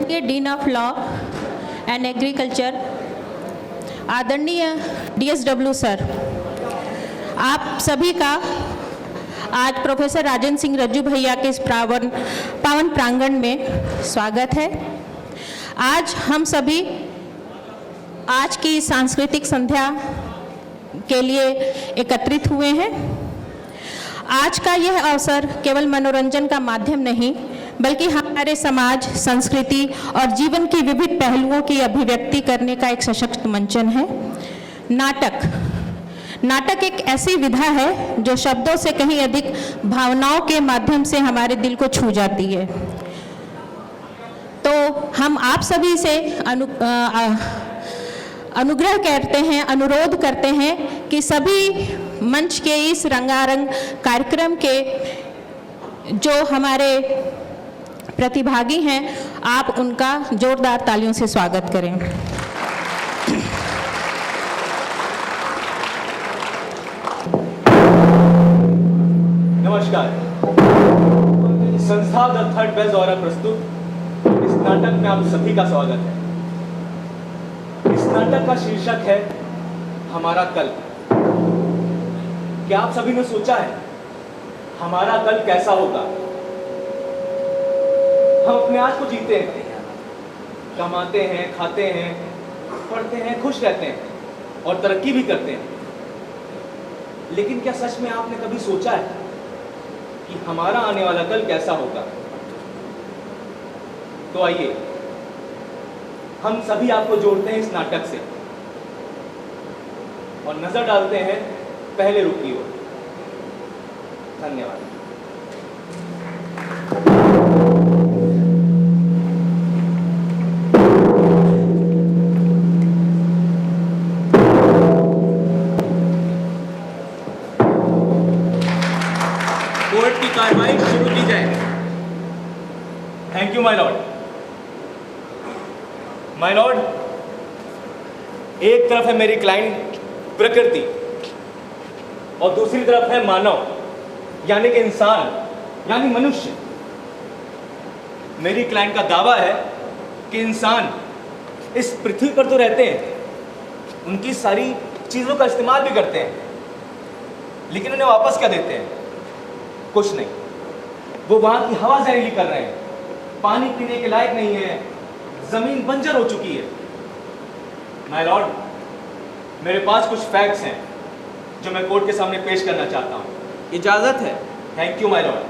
के dean of law and agriculture आदरणीय DSW sir, आप सभी का आज प्रोफेसर राजन सिंह रज्जू भैया के इस पावन प्रांगण में स्वागत है। आज हम सभी आज की सांस्कृतिक संध्या के लिए एकत्रित हुए हैं। आज का यह अवसर केवल मनोरंजन का माध्यम नहीं बल्कि हमारे समाज, संस्कृति और जीवन के विविध पहलुओं की अभिव्यक्ति करने का एक सशक्त मंचन है। नाटक एक ऐसी विधा है जो शब्दों से कहीं अधिक भावनाओं के माध्यम से हमारे दिल को छू जाती है। तो हम आप सभी से अनुग्रह करते हैं, अनुरोध करते हैं कि सभी मंच के इस रंगारंग कार्यक्रम के जो हमारे प्रतिभागी हैं, आप उनका जोरदार तालियों से स्वागत करें। नमस्कार। संस्था द थर्ड बेस्ट द्वारा प्रस्तुत इस नाटक में आप सभी का स्वागत है। इस नाटक का शीर्षक है हमारा कल। क्या आप सभी ने सोचा है हमारा कल कैसा होगा? हम अपने आज को जीते हैं, कमाते हैं, खाते हैं, पढ़ते हैं, खुश रहते हैं और तरक्की भी करते हैं। लेकिन क्या सच में आपने कभी सोचा है कि हमारा आने वाला कल कैसा होगा? तो आइए हम सभी आपको जोड़ते हैं इस नाटक से और नजर डालते हैं पहले रुख की ओर। धन्यवाद। कोर्ट की कार्रवाई शुरू की जाए। Thank you my lord. My Lord, एक तरफ है मेरी क्लाइंट प्रकृति और दूसरी तरफ है मानव, यानी कि इंसान, यानी मनुष्य। मेरी क्लाइंट का दावा है कि इंसान इस पृथ्वी पर तो रहते हैं, उनकी सारी चीजों का इस्तेमाल भी करते हैं, लेकिन उन्हें वापस क्या देते हैं? कुछ नहीं। वो वहां की हवा जहरीली कर रहे हैं, पानी पीने के लायक नहीं है, जमीन बंजर हो चुकी है। माय लॉर्ड, मेरे पास कुछ फैक्ट्स हैं जो मैं कोर्ट के सामने पेश करना चाहता हूं। इजाजत है? Thank you my lord.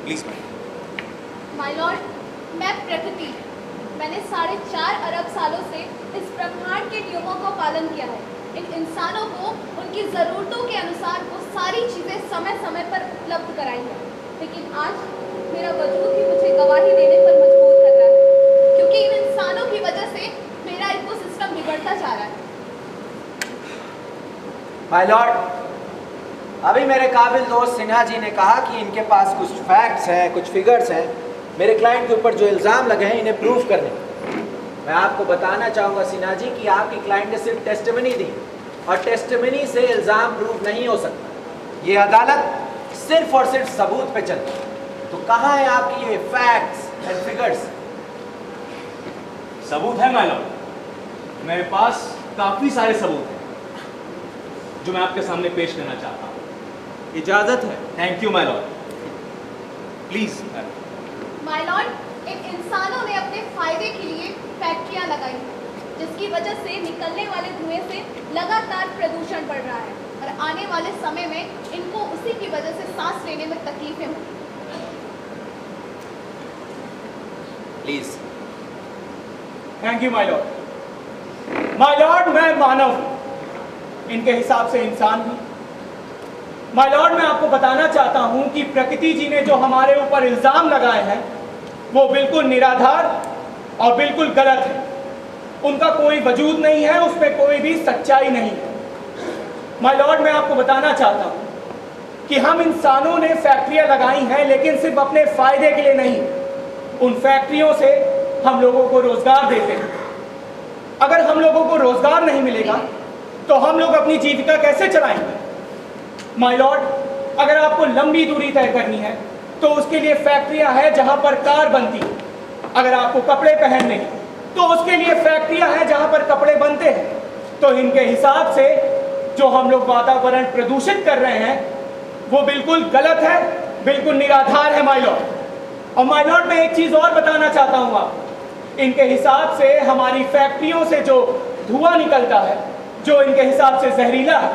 Please. My Lord, मैं प्रकृति। मैंने 4.5 अरब सालों से इस ब्रह्मांड के नियमों का पालन किया है। इन इंसानों को उनकी ज़रूरतों के अनुसार वो सारी चीज़ें समय समय पर उपलब्ध कराई है, लेकिन आज मेरा वजूद ही मुझे गवाही देने पर मजबूर कर रहा है, क्योंकि इन इंसानों की वजह से मेरा इकोसिस्टम बिगड़ता जा रहा है। माय लॉर्ड, अभी मेरे काबिल दोस्त सिन्हा जी ने कहा कि इनके पास कुछ फैक्ट्स हैं, कुछ फिगर्स हैं मेरे क्लाइंट के ऊपर जो इल्ज़ाम लगे हैं इन्हें प्रूफ करने। मैं आपको बताना चाहूँगा सिन्हा जी कि आपकी क्लाइंट ने सिर्फ टेस्टिमनी दी और टेस्टिमनी से इल्ज़ाम प्रूफ नहीं हो सकता। ये अदालत सिर्फ और सिर्फ सबूत पे चलती है। तो कहाँ है आपकी ये फैक्ट्स एंड फिगर्स? सबूत है माय लॉर्ड, मेरे पास काफी सारे सबूत हैं जो मैं आपके सामने पेश करना चाहता हूँ। इजाजत है? Thank you my lord. Please. My lord, इन इंसानों ने अपने फायदे के लिए फैक्ट्रियां लगाई, जिसकी वजह से निकलने वाले धुएं से लगातार प्रदूषण बढ़ रहा है और आने वाले समय में इनको उसी की वजह से सांस लेने में तकलीफें होंगी। Please. Thank you my lord. My Lord, मैं मानव हूं, इनके हिसाब से इंसान हूं। माय लॉर्ड, मैं आपको बताना चाहता हूं कि प्रकृति जी ने जो हमारे ऊपर इल्जाम लगाए हैं वो बिल्कुल निराधार और बिल्कुल गलत है। उनका कोई वजूद नहीं है, उस पर कोई भी सच्चाई नहीं है। माय लॉर्ड, मैं आपको बताना चाहता हूं कि हम इंसानों ने फैक्ट्रियां लगाई हैं, लेकिन सिर्फ अपने फायदे के लिए नहीं। उन फैक्ट्रियों से हम लोगों को रोजगार देते हैं। अगर हम लोगों को रोजगार नहीं मिलेगा तो हम लोग अपनी जीविका कैसे चलाएंगे? माय लॉर्ड, अगर आपको लंबी दूरी तय करनी है तो उसके लिए फैक्ट्रियां हैं जहां पर कार बनती है। अगर आपको कपड़े पहनने हैं तो उसके लिए फैक्ट्रियां हैं जहां पर कपड़े बनते हैं। तो इनके हिसाब से जो हम लोग वातावरण प्रदूषित कर रहे हैं वो बिल्कुल गलत है, बिल्कुल निराधार है माय लॉर्ड। और माय लॉर्ड, मैं एक चीज और बताना चाहता हूं आप, इनके हिसाब से हमारी फैक्ट्रियों से जो धुआं निकलता है, जो इनके हिसाब से जहरीला है,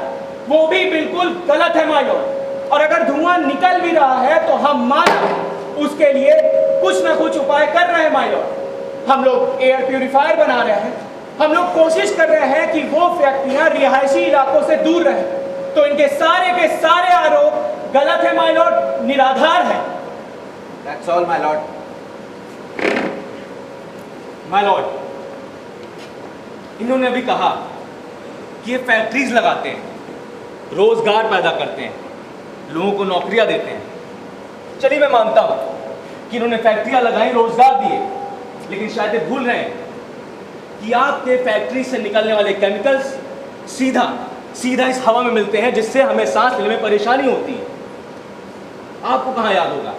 वो भी बिल्कुल गलत है माय लॉर्ड। और अगर धुआं निकल भी रहा है तो हम माना उसके लिए कुछ ना कुछ उपाय कर रहे हैं माय लॉर्ड। हम लोग एयर प्यूरिफायर बना रहे हैं, हम लोग कोशिश कर रहे हैं कि वो फैक्ट्रियां रिहायशी इलाकों से दूर रहें। तो इनके सारे के सारे आरोप गलत है माय लॉर्ड, निराधार है। That's all, my lord. My Lord, इन्होंने अभी कहा कि ये फैक्ट्रीज लगाते हैं, रोजगार पैदा करते हैं, लोगों को नौकरियां देते हैं। चलिए मैं मानता हूं कि इन्होंने फैक्ट्रियां लगाई, रोजगार दिए, लेकिन शायद ये भूल रहे हैं कि आपके फैक्ट्री से निकलने वाले केमिकल्स सीधा इस हवा में मिलते हैं, जिससे हमें सांस लेने में परेशानी होती है। आपको कहां याद होगा,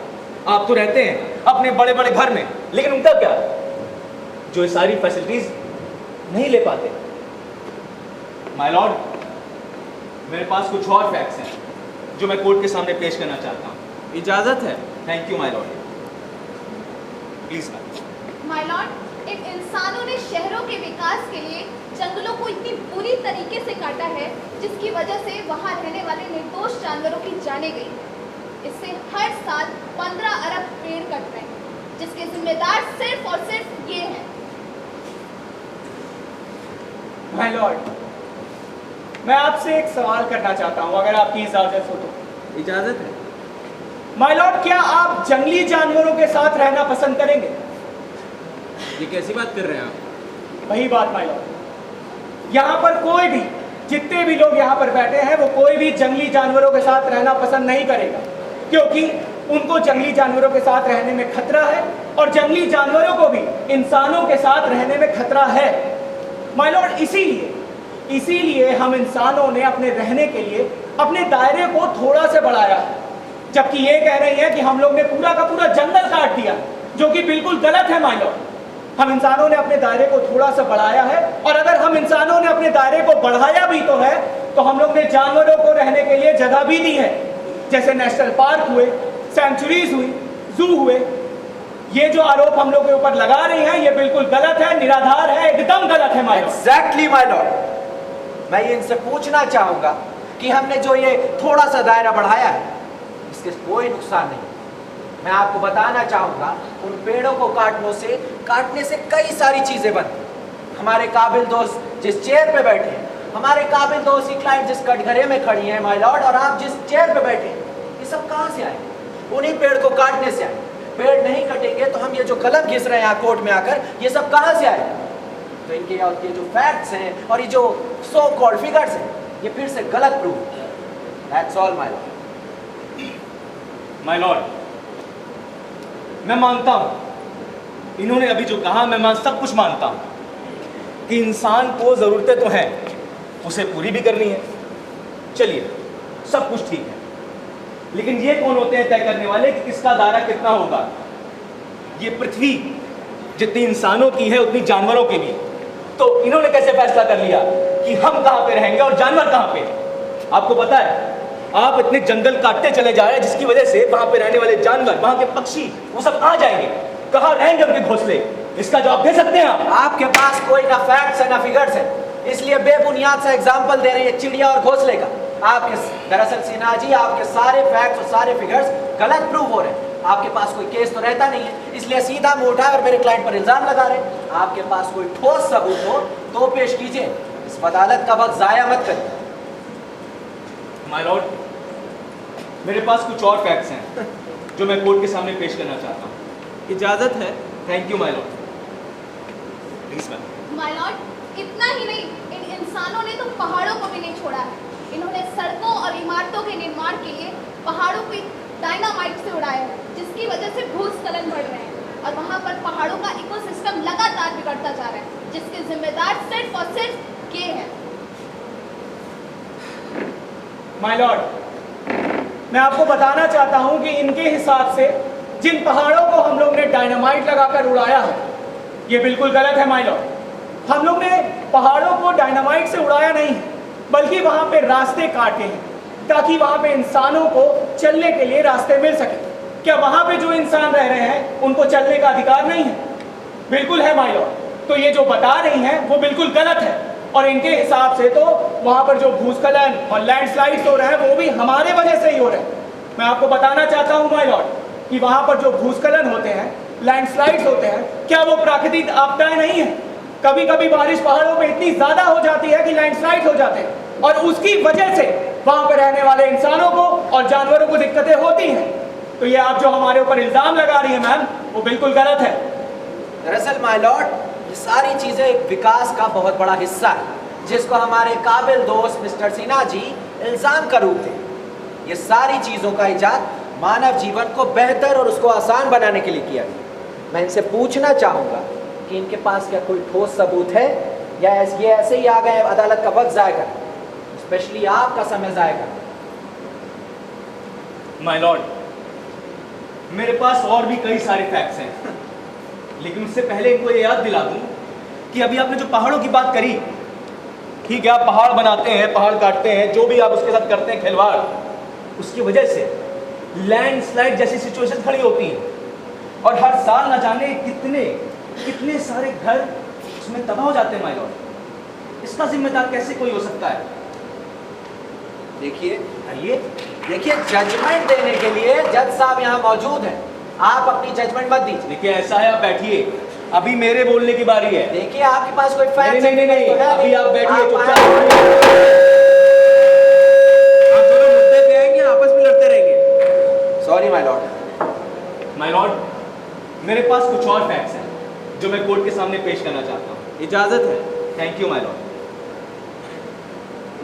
आप तो रहते हैं अपने बड़े बड़े घर में, लेकिन उनका क्या जो ये सारी फैसिलिटीज नहीं ले पाते। माय लॉर्ड, मेरे पास कुछ और फैक्ट्स हैं जो मैं कोर्ट के सामने पेश करना चाहता हूं। इजाजत है? Thank you my lord. Please my lord, इन इंसानों ने शहरों के विकास के लिए जंगलों को इतनी बुरी तरीके से काटा है, जिसकी वजह से वहां रहने वाले निर्दोष जानवरों की जानें गई। इससे हर साल 15 अरब पेड़ कट रहे हैं, जिसके जिम्मेदार सिर्फ और सिर्फ ये हैं। माय लॉर्ड, मैं आपसे एक सवाल करना चाहता हूं, अगर आपकी इजाजत हो तो। इजाजत है। माय लॉर्ड, क्या आप जंगली जानवरों के साथ रहना पसंद करेंगे? ये कैसी बात कर रहे हैं आप? वही बात माय लॉर्ड, यहाँ पर कोई भी, जितने भी लोग यहाँ पर बैठे हैं, वो कोई भी जंगली जानवरों के साथ रहना पसंद नहीं करेगा, क्योंकि उनको जंगली जानवरों के साथ रहने में खतरा है और जंगली जानवरों को भी इंसानों के साथ रहने में खतरा है। माय लॉर्ड, इसीलिए हम इंसानों ने अपने रहने के लिए अपने दायरे को थोड़ा से बढ़ाया है, जबकि ये कह रही है कि हम लोग ने पूरा का पूरा जंगल काट दिया, जो कि बिल्कुल गलत है माय लॉर्ड। हम इंसानों ने अपने दायरे को थोड़ा सा बढ़ाया है, और अगर हम इंसानों ने अपने दायरे को बढ़ाया भी तो है, तो हम लोग ने जानवरों को रहने के लिए जगह भी दी है, जैसे नेशनल पार्क हुए, सेंचुरीज हुई, जू हुए। ये जो आरोप हम लोग के ऊपर लगा रही हैं, ये बिल्कुल गलत है, निराधार है, एकदम गलत है my Lord. Exactly my Lord. मैं ये इनसे पूछना चाहूंगा कि हमने जो ये थोड़ा सा दायरा बढ़ाया है, इसके कोई नुकसान नहीं। मैं आपको बताना चाहूंगा, उन पेड़ों को काटने से कई सारी चीजें बनती। हमारे काबिल दोस्त जिस चेयर पे बैठे हैं, हमारे काबिल दोस्त की क्लाइंट जिस कटघरे में खड़ी है माय लॉर्ड, और आप जिस चेयर पे बैठे हैं, ये सब कहां से आए? उन्हीं पेड़ को काटने से आए। पेड़ नहीं कटेंगे तो हम ये जो कलम घिस रहे हैं यहाँ कोर्ट में आकर, ये सब कहां से आए? तो इनके ये जो फैक्ट्स हैं और ये जो सो कॉल्ड फिगर्स हैं, ये फिर से गलत proof. That's all my lord. My Lord, मैं मानता हूं, इन्होंने अभी जो कहा मैं सब कुछ मानता हूं कि इंसान को जरूरतें तो हैं, उसे पूरी भी करनी है। चलिए, सब कुछ ठीक है, लेकिन ये कौन होते हैं तय करने वाले कि किसका दायरा कितना होगा? ये पृथ्वी जितनी इंसानों की है उतनी जानवरों की भी। तो इन्होंने कैसे फैसला कर लिया कि हम कहां पे रहेंगे और जानवर कहां पे? आपको पता है, आप इतने जंगल काटते चले जा रहे हैं, जिसकी वजह से वहां पे रहने वाले जानवर, वहां के पक्षी, वो सब कहां जाएंगे? कहां रहेंगे उनके घोंसले? इसका जवाब दे सकते हैं आप? आपके पास कोई ना फैक्ट्स है ना फिगर्स है, इसलिए बेबुनियाद सा एग्जाम्पल दे रहे हैं चिड़िया और घोंसले का। आपके दरअसल सिन्हा जी, आपके सारे फैक्ट्स और सारे फिगर्स गलत प्रूव हो रहे हैं। आपके पास कोई केस तो रहता नहीं है, इसलिए सीधा मुंह उठा और मेरे क्लाइंट पर इल्जाम लगा रहे हैं। आपके पास कोई ठोस सबूत हो तो पेश कीजिए, इस अदालत का वक्त जाया मत करिए। माय लॉर्ड, मेरे पास कुछ और फैक्ट्स हैं जो मैं कोर्ट के सामने पेश करना चाहता हूँ। इजाजत है? Thank you my lord. Please ma'am. My Lord, इतना ही नहीं, इन इंसानों ने तो पहाड़ों को भी नहीं छोड़ा है। इन्होंने सड़कों और इमारतों के निर्माण के लिए पहाड़ों को डायनामाइट से उड़ाया है, जिसकी वजह से भूस्खलन बढ़ रहे हैं और वहाँ पर पहाड़ों का इकोसिस्टम लगातार बिगड़ता जा रहा है, जिसके जिम्मेदार सिर्फ और सिर्फ ये हैं। माय लॉर्ड, मैं आपको बताना चाहता हूं कि इनके हिसाब से जिन पहाड़ों को हम लोग ने डायनामाइट लगाकर उड़ाया है, ये बिल्कुल गलत है माय लॉर्ड। हम लोग ने पहाड़ों को डायनामाइट से उड़ाया नहीं है, बल्कि वहां पे रास्ते काटे हैं ताकि वहां पे इंसानों को चलने के लिए रास्ते मिल सके। क्या वहां पे जो इंसान रह रहे हैं उनको चलने का अधिकार नहीं है? बिल्कुल है माय लॉर्ड। तो ये जो बता रही हैं वो बिल्कुल गलत है, और इनके हिसाब से तो वहां पर जो भूस्खलन और लैंडस्लाइड्स हो रहे हैं वो भी हमारे वजह से ही हो रहे हैं। मैं आपको बताना चाहता हूं माय लॉर्ड कि वहां पर जो भूस्खलन होते हैं, लैंडस्लाइड्स होते हैं, क्या वो प्राकृतिक आपदाएं नहीं है? कभी कभी बारिश पहाड़ों पे इतनी ज्यादा हो जाती है कि लैंडस्लाइड हो जाते हैं, और उसकी वजह से वहां पर रहने वाले इंसानों को और जानवरों को दिक्कतें होती हैं। तो ये आप जो हमारे ऊपर इल्जाम लगा रही है मैम, वो बिल्कुल गलत है। दरअसल माय लॉर्ड, ये सारी चीजें एक विकास का बहुत बड़ा हिस्सा है, जिसको हमारे काबिल दोस्त मिस्टर सिन्हा जी इल्जाम का रूप थे। ये सारी चीजों का इजाद मानव जीवन को बेहतर और उसको आसान बनाने के लिए किया गया। मैं इनसे पूछना चाहूंगा कि इनके पास क्या कोई ठोस सबूत है, या ये ऐसे ही आ गए अदालत का वक्त जाया कर, स्पेशली आपका समय जाया कर। माय लॉर्ड, मेरे पास और भी कई सारे फैक्ट्स हैं, लेकिन उससे पहले इनको ये याद दिला दूं कि अभी आपने जो पहाड़ों की बात करी, ठीक है, आप पहाड़ बनाते हैं, पहाड़ काटते हैं, जो भी आप उसके साथ करते हैं खिलवाड़, उसकी वजह से लैंडस्लाइड जैसी सिचुएशन खड़ी होती है, और हर साल न जाने कितने सारे घर उसमें तबाह हो जाते हैं माय लॉर्ड। इसका जिम्मेदार कैसे कोई हो सकता है? देखिए जजमेंट देने के लिए जज साहब यहाँ मौजूद हैं। आप अपनी जजमेंट मत दीजिए। देखिए ऐसा है, आप बैठिए, अभी मेरे बोलने की बारी है। देखिए आपके पास कोई फैक्ट नहीं, अभी आप बैठिए चुपचाप। आप दोनों मुद्दे पे आएंगे, आपस में लड़ते रहेंगे। सॉरी माय लॉर्ड, मेरे पास कुछ और फैक्ट्स हैं जो मैं कोर्ट के सामने पेश करना चाहता हूँ। इजाजत है। Thank you my lord.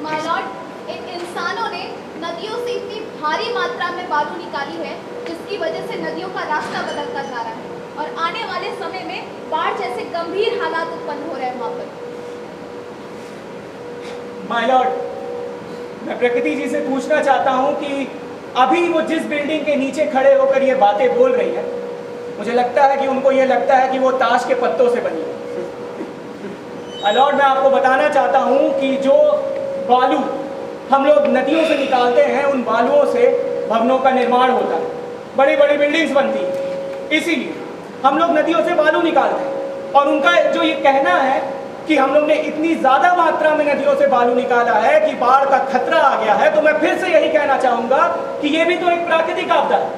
My lord, इन इंसानों ने नदियों से इतनी भारी मात्रा में बालू निकाली है जिसकी वजह से नदियों का रास्ता बदलता जा रहा है, और आने वाले समय में बाढ़ जैसे गंभीर हालात उत्पन्न हो रहे हैं वहां पर। माय लॉर्ड, मैं प्रकृति जी से पूछना चाहता हूँ कि अभी वो जिस बिल्डिंग के नीचे खड़े होकर ये बातें बोल रही है, मुझे लगता है कि उनको ये लगता है कि वो ताश के पत्तों से बनी है। माय लॉर्ड, मैं आपको बताना चाहता हूँ कि जो बालू हम लोग नदियों से निकालते हैं, उन बालुओं से भवनों का निर्माण होता है, बड़ी बड़ी बिल्डिंग्स बनती हैं। इसीलिए हम लोग नदियों से बालू निकालते हैं, और उनका जो ये कहना है कि हम लोग ने इतनी ज़्यादा मात्रा में नदियों से बालू निकाला है कि बाढ़ का खतरा आ गया है, तो मैं फिर से यही कहना चाहूँगा कि ये भी तो एक प्राकृतिक आपदा है।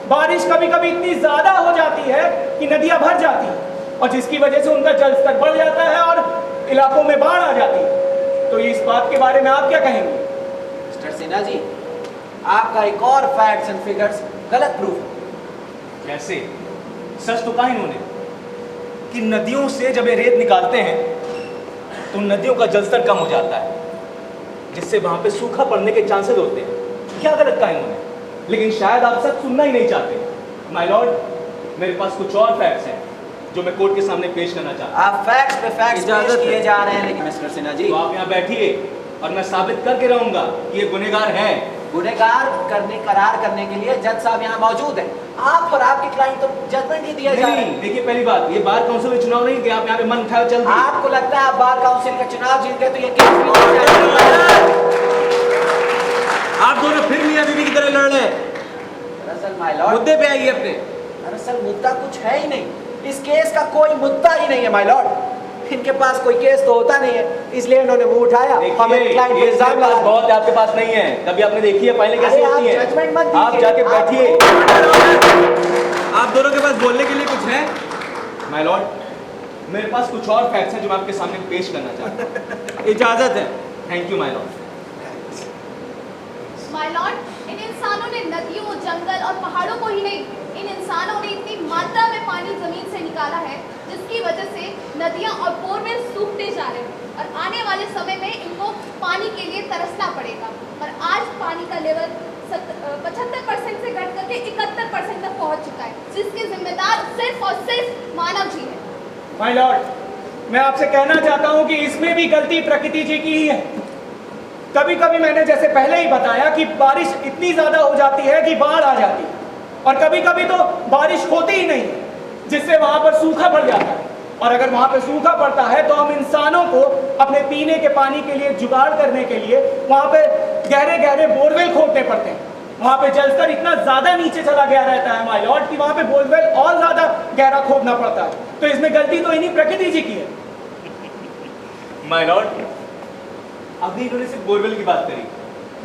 बारिश कभी कभी इतनी ज़्यादा हो जाती है कि नदियाँ भर जाती हैं, और जिसकी वजह से उनका जल स्तर बढ़ जाता है और इलाकों में बाढ़ आ जाती है। तो इस बात के बारे में आप क्या कहेंगे? मिस्टर सिन्हा जी, आपका एक और फैक्ट्स एंड फिगर्स गलत प्रूफ है। कैसे? सच तो कहा इन्होंने कि नदियों से जब ये रेत निकालते हैं तो नदियों का जलस्तर कम हो जाता है, जिससे वहां पे सूखा पड़ने के चांसेस होते हैं। क्या गलत कहा इन्होंने? लेकिन शायद आप सब सुनना ही नहीं चाहते। माय लॉर्ड, मेरे पास कुछ और फैक्ट्स हैं जो मैं कोर्ट के सामने पेश करना चाहता हूं। आप फैक्ट्स पे फैक्ट्स इजाजत पेश किए है। जा रहे हैं, लेकिन मिस्टर सिन्हा जी, तो आप यहाँ बैठिए और मैं साबित करके रहूंगा कि ये गुनहगार हैं। गुनहगार करार करने के लिए जज साहब यहाँ मौजूद हैं। आप और आपके क्लाइंट तो जजमेंट ही दिया जा रहे हैं। देखिए, पहली बात, ये बार काउंसिल में चुनाव नहीं कि आप यहाँ पे मन उठाओ चल दिए। आपको लगता है आप बार काउंसिल का चुनाव जीत गए तो ये केस भी हो जाएगा? आप दोनों फिर मियां बीवी की तरह लड़ रहे हैं। दरअसल माय लॉर्ड, मुद्दे पे आइए अपने। दरअसल मुद्दा कुछ है ही नहीं। इस केस का कोई मुद्दा ही नहीं है माय लॉर्ड। इनके पास कोई केस तो होता नहीं है, इसलिए इन्होंने मुंह उठाया। हमें क्लाइंट पे इल्जाम लगा। बहुत है, आपके पास नहीं है। कभी आपने देखी है फाइलें कैसी अरे आप होती हैं? जजमेंट मत आप दीजिए। जाके बैठिए। आप दोनों के पास बोलने के लिए कुछ है? माय लॉर्ड, मेरे पास कुछ और फैक्ट्स हैं जो मैं आपके सामने पेश करना चाहता हूँ। इजाजत है। Thank you my lord. My lord, इन इंसानों ने नदियों, जंगल और पहाड़ों को ही नहीं, इन इंसानों ने इतनी मात्रा में पानी जमीन से निकाला है जिसकी वजह से नदियां और बोरवेल सूखते जा रहे हैं, और आने वाले समय में इनको पानी के लिए तरसना पड़ेगा। और आज पानी का लेवल 75% से घट करके 71% तक पहुंच चुका है, जिसके जिम्मेदार सिर्फ और सिर्फ मानव जी हैं। माय लॉर्ड, मैं आपसे कहना चाहता हूं कि इसमें भी गलती प्रकृति जी की ही है। कभी कभी मैंने जैसे पहले ही बताया कि बारिश इतनी ज़्यादा हो जाती है कि बाढ़ आ जाती है, और कभी कभी तो बारिश होती ही नहीं है, जिससे वहाँ पर सूखा पड़ जाता है। और अगर वहाँ पे सूखा पड़ता है तो हम इंसानों को अपने पीने के पानी के लिए जुगाड़ करने के लिए वहाँ पे गहरे गहरे बोरवेल खोदने पड़ते हैं। वहाँ पे जलस्तर इतना ज़्यादा नीचे चला गया रहता है माय लॉर्ड कि वहाँ पे बोरवेल और ज़्यादा गहरा खोदना पड़ता है। तो इसमें गलती तो इन्हीं प्रकृति जी की है। माय लॉर्ड, अभी इन्होंने सिर्फ बोरवेल की बात करी,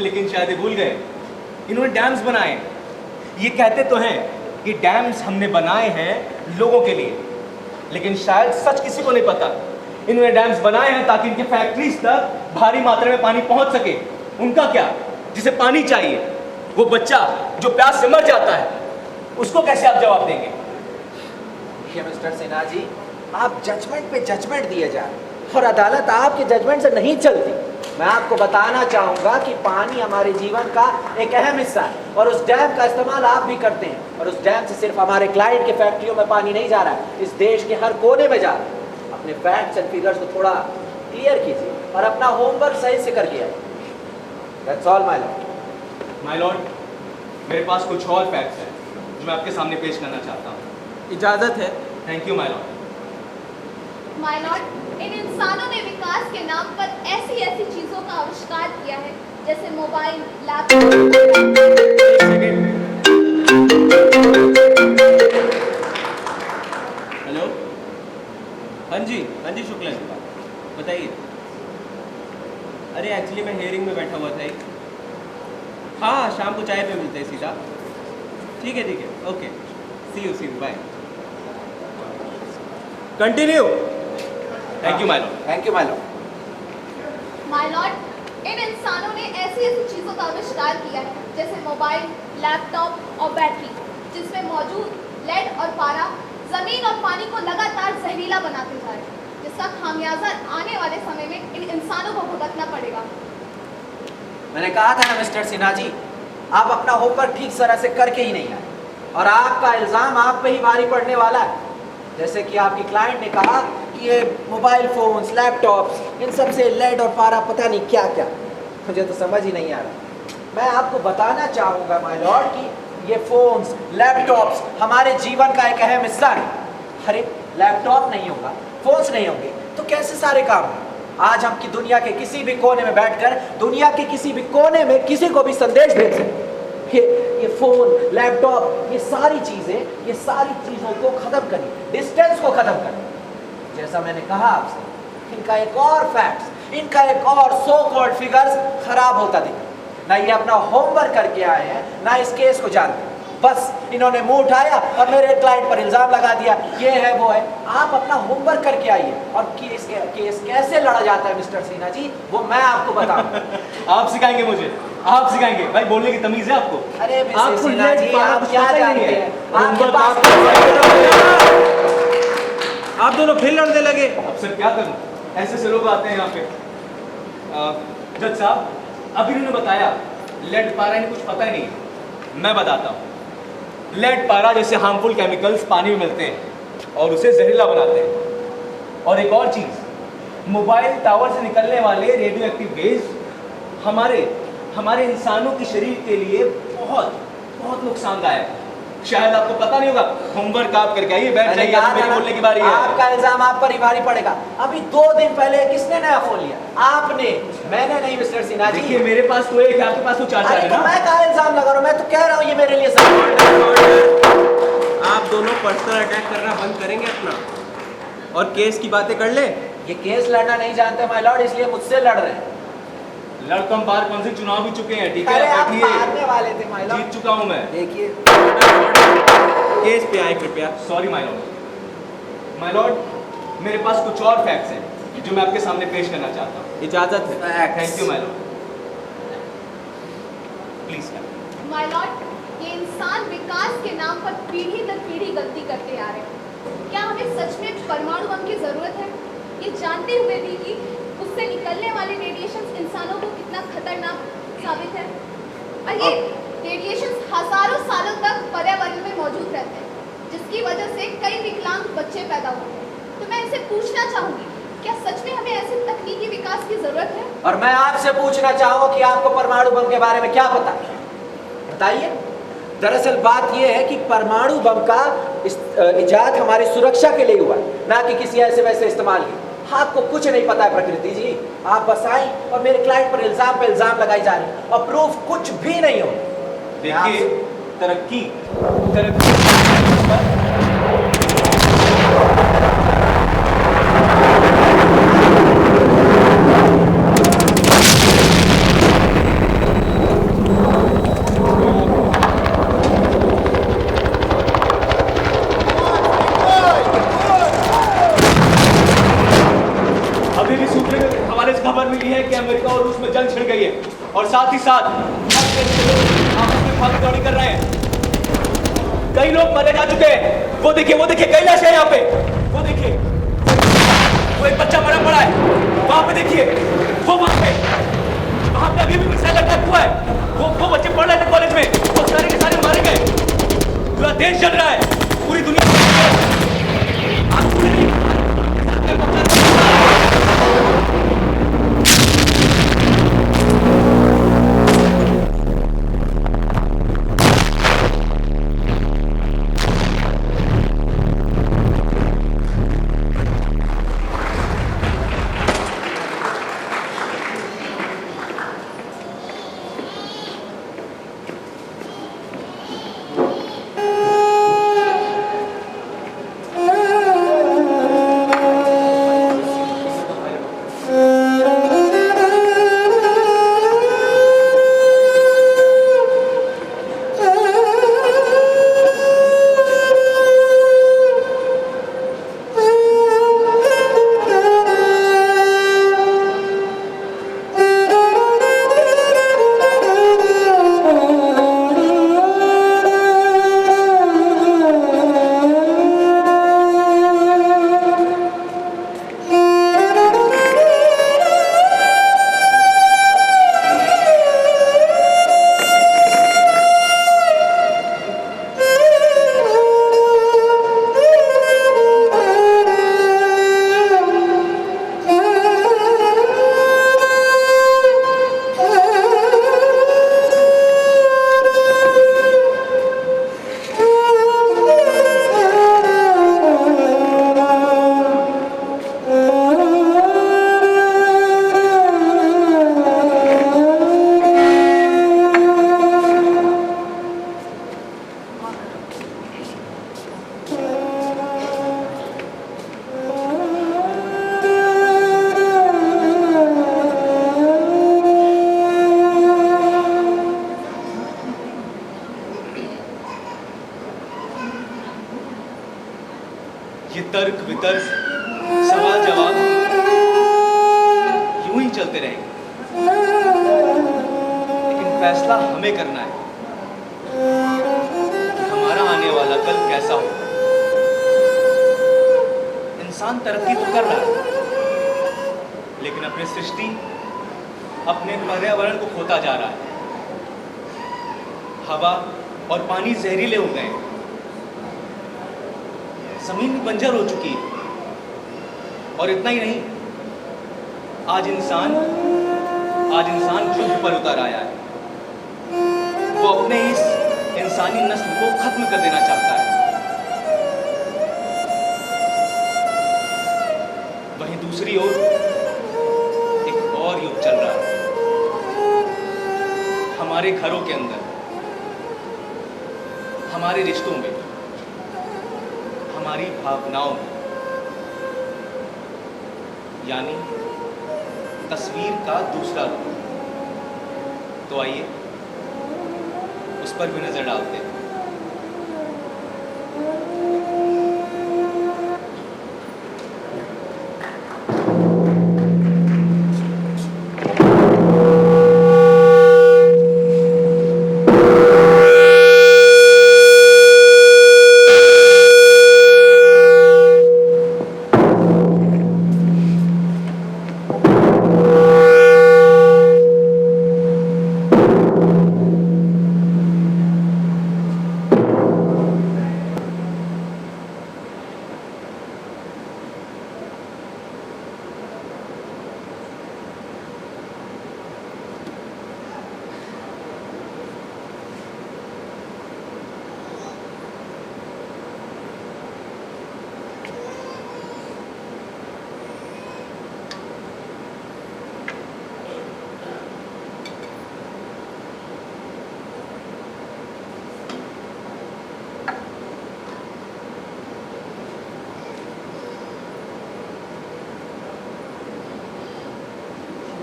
लेकिन शायद ये भूल गए इन्होंने डैम्स बनाए। ये कहते तो हैं कि डैम्स हमने बनाए हैं लोगों के लिए, लेकिन शायद सच किसी को नहीं पता। इन्होंने डैम्स बनाए हैं ताकि इनके फैक्ट्रीज तक भारी मात्रा में पानी पहुंच सके। उनका क्या, जिसे पानी चाहिए, वो बच्चा जो प्यास से मर जाता है, उसको कैसे आप जवाब देंगे? देखिए मिस्टर सिन्हा जी, आप जजमेंट पे जजमेंट दिए जा रहे हैं और अदालत आपके जजमेंट से नहीं चलती। मैं आपको बताना चाहूँगा कि पानी हमारे जीवन का एक अहम हिस्सा है और उस डैम का इस्तेमाल आप भी करते हैं। और उस डैम से सिर्फ हमारे क्लाइंट के फैक्ट्रियों में पानी नहीं जा रहा है, इस देश के हर कोने में जा रहा है। अपने फैक्ट्स एंड फिगर्स को थोड़ा क्लियर कीजिए और अपना होमवर्क सही से करके आइए। That's all my lord. My Lord, मेरे पास कुछ और फैक्ट्स हैं जो मैं आपके सामने पेश करना चाहता हूँ। इजाज़त है। Thank you my lord. My lord, इन इंसानों ने विकास के नाम पर ऐसी ऐसी चीजों का आविष्कार किया है जैसे मोबाइल, लैपटॉप। हेलो, हाँ जी शुक्ला, बताइए। अरे एक्चुअली मैं हेयरिंग में बैठा हुआ था। हाँ, शाम को चाय पे मिलते हैं सीधा। ठीक है, okay, see you, bye. Continue. Thank you my lord. Thank you my lord. My lord, इन इंसानों ने ऐसी ऐसी चीजों का आविष्कार किया है जैसे मोबाइल, लैपटॉप और बैटरी, जिसमें मौजूद लेड और पारा जमीन और पानी को लगातार जहरीला बनाते जा रहे हैं, जिसका खामियाजा आने वाले समय में इन इंसानों को भुगतना पड़ेगा। मैंने कहा था ना मिस्टर सिन्हा जी, आप अपना होमवर्क ठीक तरह से करके ही नहीं आए और आपका इल्ज़ाम आप पे ही भारी पड़ने वाला है। जैसे कि आपकी क्लाइंट ने कहा कि ये मोबाइल फ़ोन्स, लैपटॉप्स, इन सब से लेड और पारा पता नहीं क्या क्या, मुझे तो समझ ही नहीं आ रहा। मैं आपको बताना चाहूँगा माय लॉर्ड कि ये फ़ोन्स, लैपटॉप्स हमारे जीवन का एक अहम हिस्सा है। अरे लैपटॉप नहीं होगा, फ़ोन्स नहीं होंगे तो कैसे सारे काम होंगे? आज हम की दुनिया के किसी भी कोने में बैठकर दुनिया के किसी भी कोने में किसी को भी संदेश भेज सकते। ये फ़ोन, लैपटॉप, ये सारी चीज़ों को ख़त्म करिए, डिस्टेंस को ख़त्म करिए। जैसा मैंने कहा आपसे, इनका एक और फैक्ट्स, इनका एक और सो कॉल्ड फिगर्स खराब होता दिखा। ना ये अपना होमवर्क करके आए हैं, ना इस केस को जानते हैं। बस इन्होंने मुंह उठाया और मेरे क्लाइंट पर इल्ज़ाम लगा दिया, ये है वो है। आप अपना होमवर्क करके आइए और केस कैसे लड़ा जाता है मिस्टर सिन्हा जी, वो मैं आपको बताऊंगा। आप सिखाएंगे मुझे, आप सिखाएंगे भाई, बोलने की तमीज़ है आपको। अरे मिस्टर आपको सिन्हा जी, आप क्या जानते हैं? आपके पास आप दोनों फिर लड़ने लगे। अब सर क्या करूं, ऐसे से लोग आते हैं यहाँ पे। जज साहब, अभी उन्होंने बताया लेड पारा इन्हें कुछ पता ही नहीं। मैं बताता हूँ, लेड पारा जैसे हार्मफुल केमिकल्स पानी में मिलते हैं और उसे जहरीला बनाते हैं। और एक और चीज़, मोबाइल टावर से निकलने वाले रेडियो एक्टिव वेव्स हमारे इंसानों के शरीर के लिए बहुत नुकसानदायक है। शायद आपको पता नहीं होगा। होमवर्क आप करके आइए, बैठ जाइए, मेरी बोलने की बारी है। आपका इल्जाम आप पर ही भारी पड़ेगा। अभी 2 दिन पहले किसने नया फोन लिया? आपने, मैंने नहीं मिस्टर सिन्हा जी। देखिए मेरे पास तो एक है, आपके पास तो 4 है तो ना। मैं कहाँ इल्जाम लगा रहा हूँ? मैं तो कह रहा हूँ ये मेरे लिए सही। आप दोनों पर्सनल अटैक करना बंद करेंगे अपना और केस की बातें कर ले। ये केस लड़ना नहीं जानते माय लॉर्ड, इसलिए मुझसे लड़ रहे हैं। लड़कम बार कौन से चुनाव भी चुके हैं, ठीक अरे है, आप बैठिए। मारने वाले थे माय लॉर्ड। जीत चुका हूं मैं। देखिए केस पे आए कृपया। Sorry my lord. My Lord, मेरे पास कुछ और फैक्ट्स हैं जो मैं आपके सामने पेश करना चाहता हूँ। इजाजत है। Thank you my lord. Please. My Lord, ये इंसान विकास के नाम पर पीढ़ी दर पीढ़ी गलती करते आ रहे हैं। क्या हमें सच में परमाणु बम की जरूरत है, ये जानते हुए भी कि उससे निकलने वाले रेडिएशन इंसानों को कितना खतरनाक साबित है? और ये रेडिएशन हजारों सालों तक पर्यावरण में मौजूद रहते हैं, जिसकी वजह से कई विकलांग बच्चे पैदा होते हैं। तो मैं इनसे पूछना चाहूँगी, क्या सच में हमें ऐसे तकनीकी विकास की ज़रूरत है? और मैं आपसे पूछना चाहूंगा कि आपको परमाणु बम के बारे में क्या पता है, बताइए। दरअसल बात यह है कि परमाणु बम का इजाद हमारी सुरक्षा के लिए हुआ, ना कि किसी ऐसे वैसे इस्तेमाल की। आपको कुछ नहीं पता है प्रकृति जी, आप बस आई और मेरे क्लाइंट पर इल्जाम लगाई जा रही है और प्रूफ कुछ भी नहीं हो। देखिए, तरक्की अभी भी सूत्रों के हवाले से खबर मिली है कि अमेरिका और रूस में जंग छिड़ गई है और साथ ही साथ हर देश के लोग आपस में भागीदारी कर रहे हैं। कई लोग मारे जा चुके हैं। वो देखिए कई लाशें हैं यहाँ पे। वो देखिए, वो एक बच्चा मरा पड़ा है वहां पे। देखिए वहां पे अभी भी मिसाइल अटैक हुआ है। वो बच्चे पढ़ रहे थे कॉलेज में, वो सारे के सारे मारे गए। पूरा देश जल रहा है, पूरी दुनिया ये तर्क वितर्क सवाल जवाब यूं ही चलते रहेंगे, लेकिन फैसला हमें करना है कि हमारा आने वाला कल कैसा हो। इंसान तरक्की तो कर रहा है, लेकिन अपनी सृष्टि, अपने पर्यावरण को खोता जा रहा है। हवा और पानी जहरीले हो गए, जमीन बंजर हो चुकी है, और इतना ही नहीं, आज इंसान खुद पर उतर आया है। वो अपने इस इंसानी नस्ल को खत्म कर देना चाहता है। वहीं दूसरी ओर एक और युग चल रहा है, हमारे घरों के अंदर, हमारे रिश्तों में, हमारी भावनाओं में, यानी तस्वीर का दूसरा रूप। तो आइए उस पर भी नजर डालते हैं।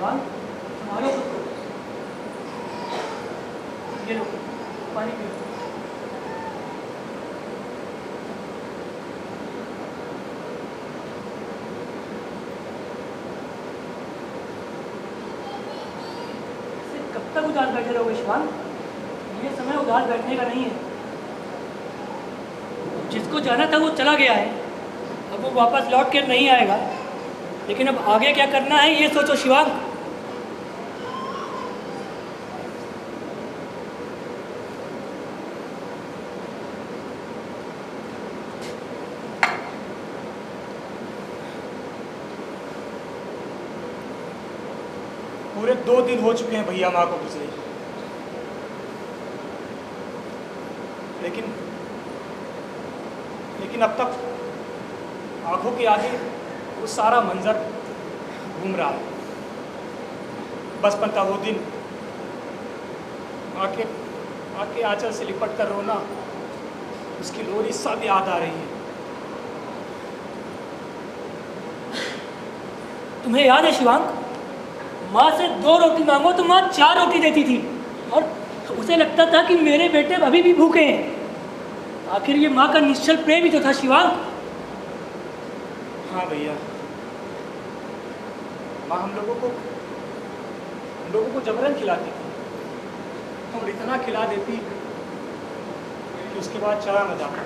शिवांग, संभालो खुद को। ये लो, पानी पियो। ऐसे कब तक उदास बैठे रहोगे शिवांग? ये समय उदास बैठने का नहीं है। जिसको जाना था वो चला गया है, अब वो वापस लौट कर नहीं आएगा। लेकिन अब आगे क्या करना है ये सोचो शिवांग। पूरे 2 दिन हो चुके हैं भैया माँ को गुजरे, लेकिन अब तक आंखों के आगे वो सारा मंजर घूम रहा है। बचपन का वो दिन, आके आंचल से लिपट कर रोना, उसकी लोरी सब याद आ रही है। तुम्हें याद है शिवांग, माँ से 2 रोटी मांगो तो माँ 4 रोटी देती थी, और उसे लगता था कि मेरे बेटे अभी भी भूखे हैं। आखिर ये माँ का निश्चल प्रेम ही तो था शिवांग। हाँ भैया, माँ हम लोगों को जबरन खिलाती थी, और इतना खिला देती कि उसके बाद चला न जाता।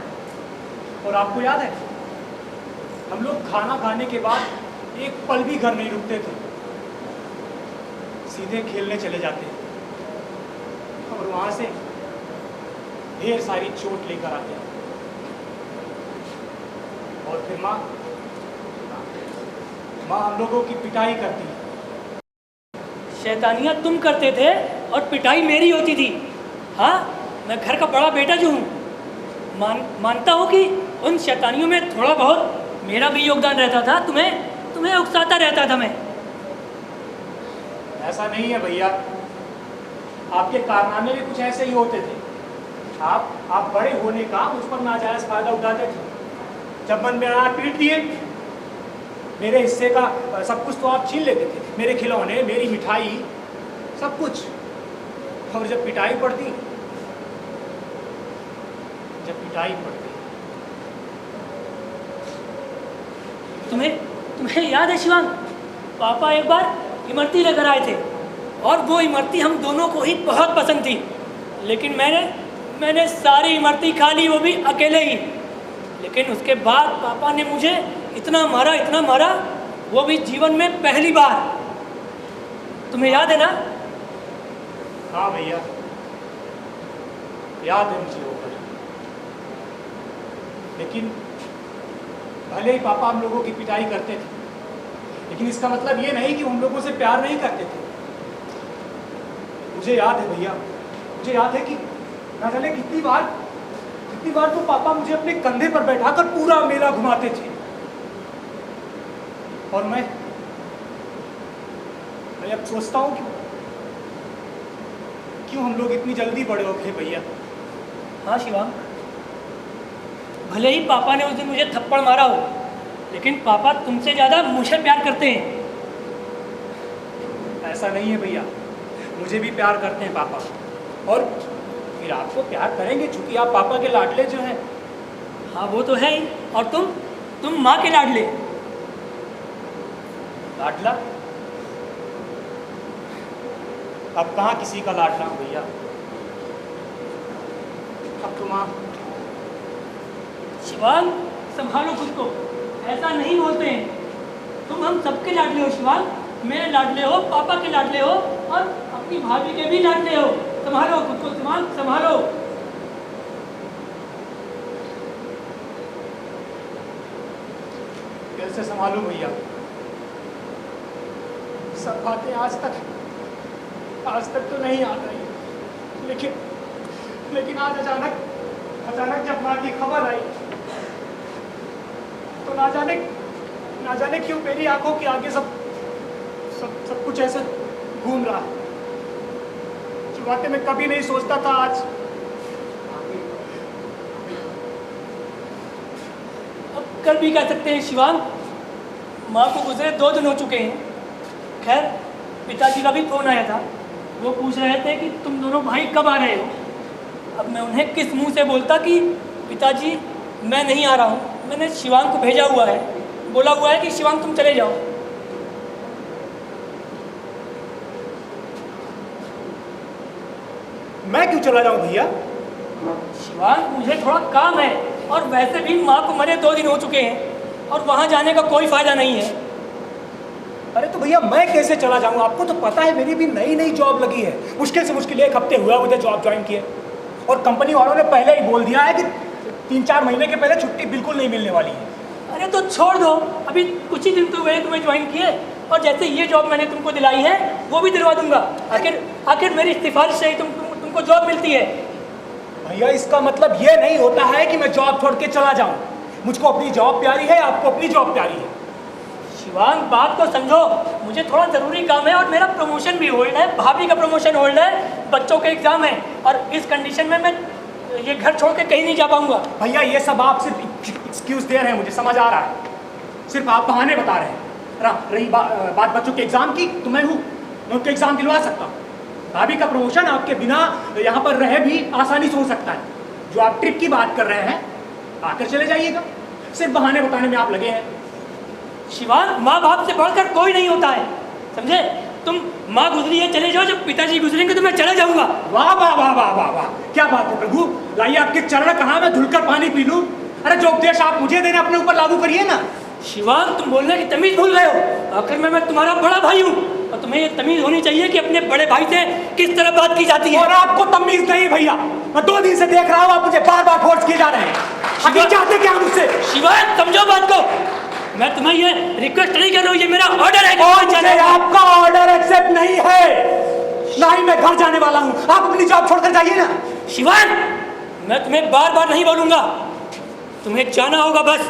और आपको याद है, हम लोग खाना खाने के बाद एक पल भी घर नहीं रुकते थे, सीधे खेलने चले जाते और वहाँ से ढेर सारी चोट लेकर आते हैं। और फिर माँ हम लोगों की पिटाई करती है। शैतानियाँ तुम करते थे और पिटाई मेरी होती थी। हाँ, मैं घर का बड़ा बेटा जो हूँ, मानता हूँ कि उन शैतानियों में थोड़ा बहुत मेरा भी योगदान रहता था। तुम्हें उकसाता रहता था मैं। ऐसा नहीं है भैया, आपके कारनामे भी कुछ ऐसे ही होते थे। आप बड़े होने का मुझ पर नाजायज फायदा उठाते थे। जब मन में आया पीट दिए, मेरे हिस्से का सब कुछ तो आप छीन लेते थे, मेरे खिलौने, मेरी मिठाई, सब कुछ। और जब पिटाई पड़ती तुम्हें याद है शिवांग, पापा एक बार इमरती लेकर आए थे, और वो इमरती हम दोनों को ही बहुत पसंद थी। लेकिन मैंने सारी इमरती खा ली, वो भी अकेले ही। लेकिन उसके बाद पापा ने मुझे इतना मारा, वो भी जीवन में पहली बार। तुम्हें याद है ना? हाँ भैया, याद है मुझे वो पल। लेकिन भले ही पापा हम लोगों की पिटाई करते थे, लेकिन इसका मतलब ये नहीं कि हम लोगों से प्यार नहीं करते थे। मुझे याद है भैया, मुझे याद है कि ना जाने कितनी बार तो पापा मुझे अपने कंधे पर बैठाकर पूरा मेला घुमाते थे। और मैं अब सोचता हूँ कि क्यों हम लोग इतनी जल्दी बड़े हो गए भैया। हाँ शिवांग, भले ही पापा ने उस दिन मुझे थप्पड़ मारा हो, लेकिन पापा तुमसे ज़्यादा मुझे प्यार करते हैं। ऐसा नहीं है भैया, मुझे भी प्यार करते हैं पापा, और फिर आपको प्यार करेंगे क्योंकि आप पापा के लाडले जो हैं। हाँ वो तो है ही, और तुम माँ के लाडले। लाडला? अब कहाँ किसी का लाडला हूँ भैया, अब तो माँ। शिवांग, संभालो खुद को, ऐसा नहीं बोलते हैं। तुम हम सबके लाडले हो शिवांग, मेरे लाडले हो, पापा के लाडले हो, और अपनी भाभी के भी लाडले हो। संभालो खुद को शिवांग, संभालो। कैसे संभालूं भैया? सब बातें आज तक तो नहीं याद आई, लेकिन आज अचानक जब माँ की खबर आई तो ना जाने क्यों मेरी आंखों के आगे सब कुछ ऐसे घूम रहा है। जो बातें मैं कभी नहीं सोचता था, आज अब कल भी कह सकते हैं शिवांग, माँ को गुजरे 2 दिन हो चुके हैं। खैर, पिताजी का भी फ़ोन आया था। वो पूछ रहे थे कि तुम दोनों भाई कब आ रहे हो। अब मैं उन्हें किस मुंह से बोलता कि पिताजी मैं नहीं आ रहा हूँ, मैंने शिवांग को भेजा हुआ है, बोला हुआ है कि शिवांग तुम चले जाओ। मैं क्यों चला जाऊं भैया? शिवांग मुझे थोड़ा काम है, और वैसे भी माँ को मरे 2 दिन हो चुके हैं और वहाँ जाने का कोई फ़ायदा नहीं है। अरे तो भैया मैं कैसे चला जाऊं? आपको तो पता है मेरी भी नई नई जॉब लगी है, मुश्किल से मुश्किल 1 हफ्ते हुआ मुझे जॉब ज्वाइन किए, और कंपनी वालों ने पहले ही बोल दिया है कि 3-4 महीने के पहले छुट्टी बिल्कुल नहीं मिलने वाली है। अरे तो छोड़ दो, अभी कुछ ही दिन तो हुए तुम्हें ज्वाइन किए, और जैसे ये जॉब मैंने तुमको दिलाई है वो भी दिलवा दूंगा। आखिर मेरी सिफारिश से ही तुमको जॉब मिलती है। भैया इसका मतलब ये नहीं होता है कि मैं जॉब छोड़ के चला जाऊं। मुझको अपनी जॉब प्यारी है, आपको अपनी जॉब प्यारी है। शिवांग बात को समझो, मुझे थोड़ा ज़रूरी काम है और मेरा प्रमोशन भी होल्ड है, भाभी का प्रमोशन होल्ड है, बच्चों के एग्ज़ाम है, और इस कंडीशन में मैं ये घर छोड़ के कहीं नहीं जा पाऊंगा। भैया ये सब आप सिर्फ एक्सक्यूज़ दे रहे हैं, मुझे समझ आ रहा है, सिर्फ आप बहाने बता रहे हैं। रही बात बच्चों के एग्ज़ाम की, तो मैं उनके एग्ज़ाम दिलवा सकता हूँ। भाभी का प्रमोशन आपके बिना यहाँ पर रहे भी आसानी से हो सकता है। जो आप ट्रिप की बात कर रहे हैं, आकर चले जाइएगा। सिर्फ बहाने बताने में आप लगे हैं। शिवांग माँ बाप से बढ़कर कोई नहीं होता है, समझे? तुम माँ गुजरी है चले जाओ, जब पिताजी गुजरेंगे तो मैं चला जाऊंगा। वाह वाह वाह वाह वाह वाह, क्या बात है प्रभु। लाइए आपके चरण कहाँ मैं धुलकर पानी पी लूं। अरे जो उपदेश आप मुझे देने अपने ऊपर लागू करिए ना। शिवांग तुम बोलने की तमीज भूल गए हो। आखिर मैं तुम्हारा बड़ा भाई हूँ, और तुम्हें ये तमीज होनी चाहिए कि अपने बड़े भाई से किस तरह बात की जाती है। और आपको तमीज नहीं भैया, मैं 2 दिन से देख रहा हूँ, आप मुझे बार बार फोर्स किए जा रहे हैं। अभी चाहते क्या मुझसे? शिवांग समझो बात को, मैं तुम्हें ये रिक्वेस्ट नहीं कर रहा हूँ, ये मेरा ऑर्डर है। मुझे आपका ऑर्डर एक्सेप्ट नहीं है, ना ही मैं घर जाने वाला हूँ। आप अपनी जॉब छोड़कर जाइए ना। शिवांग मैं तुम्हें बार बार नहीं बोलूंगा, तुम्हें जाना होगा बस।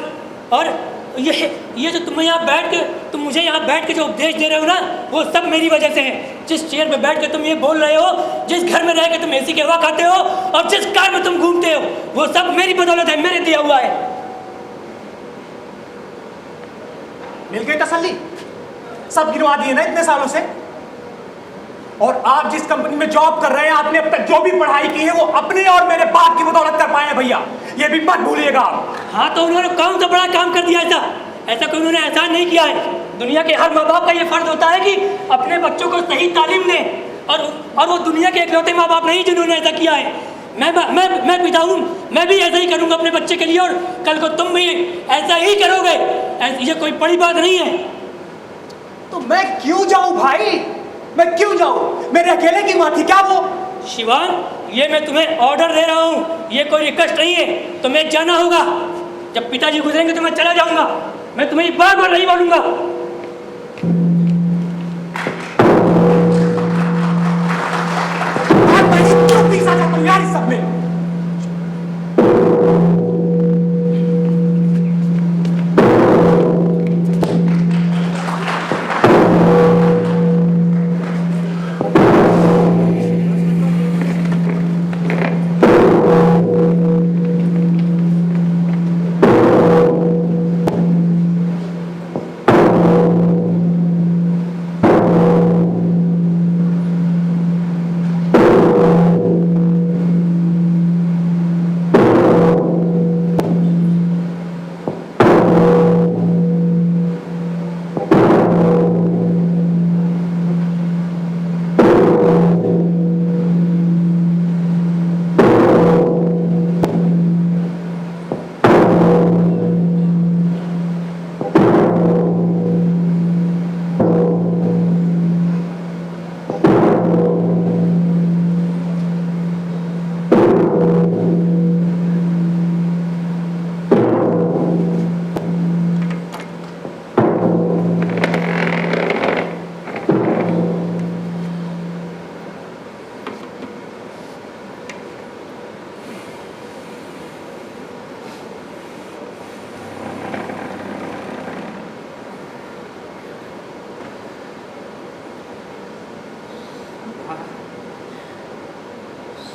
और ये जो तुम मुझे यहाँ बैठ के जो उपदेश दे रहे हो ना, वो सब मेरी वजह से है। जिस चेयर पे बैठ के तुम ये बोल रहे हो, जिस घर में रह के तुम एसी की हवा खाते हो, और जिस कार में तुम घूमते हो, वो सब मेरी बदौलत है, मेरे दिया हुआ है। मिल गई तसल्ली? सब गिनवा दिए ना इतने सालों से। और आप जिस कंपनी में जॉब कर रहे हैं, आपने अब तक जो भी पढ़ाई की है वो अपने और मेरे बाप की बदौलत कर पाए हैं भैया, ये भी मत भूलिएगा। हाँ तो उन्होंने कौन सा बड़ा काम कर दिया ऐसा कोई उन्होंने एहसान नहीं किया है। दुनिया के हर माँ बाप का ये फर्ज होता है कि अपने बच्चों को सही तालीम दें, और वो दुनिया के इकलौते माँ बाप नहीं जिन्होंने ऐसा किया है। मैं पिता हूँ, मैं भी ऐसा ही करूँगा अपने बच्चे के लिए, और कल को तुम भी ऐसा ही करोगे। ये कोई बड़ी बात नहीं है। तो मैं क्यों जाऊं भाई, मैं क्यों जाऊं? मेरे अकेले की माँ थी क्या वो? शिवांग ये मैं तुम्हें ऑर्डर दे रहा हूँ, ये कोई रिक्वेस्ट नहीं है। तुम्हें जाना होगा, जब पिताजी गुजरेंगे तो मैं चला जाऊंगा। मैं तुम्हें बार बार नहीं बोलूंगा। क्यों पीछा जाता हूँ यार इस सब में?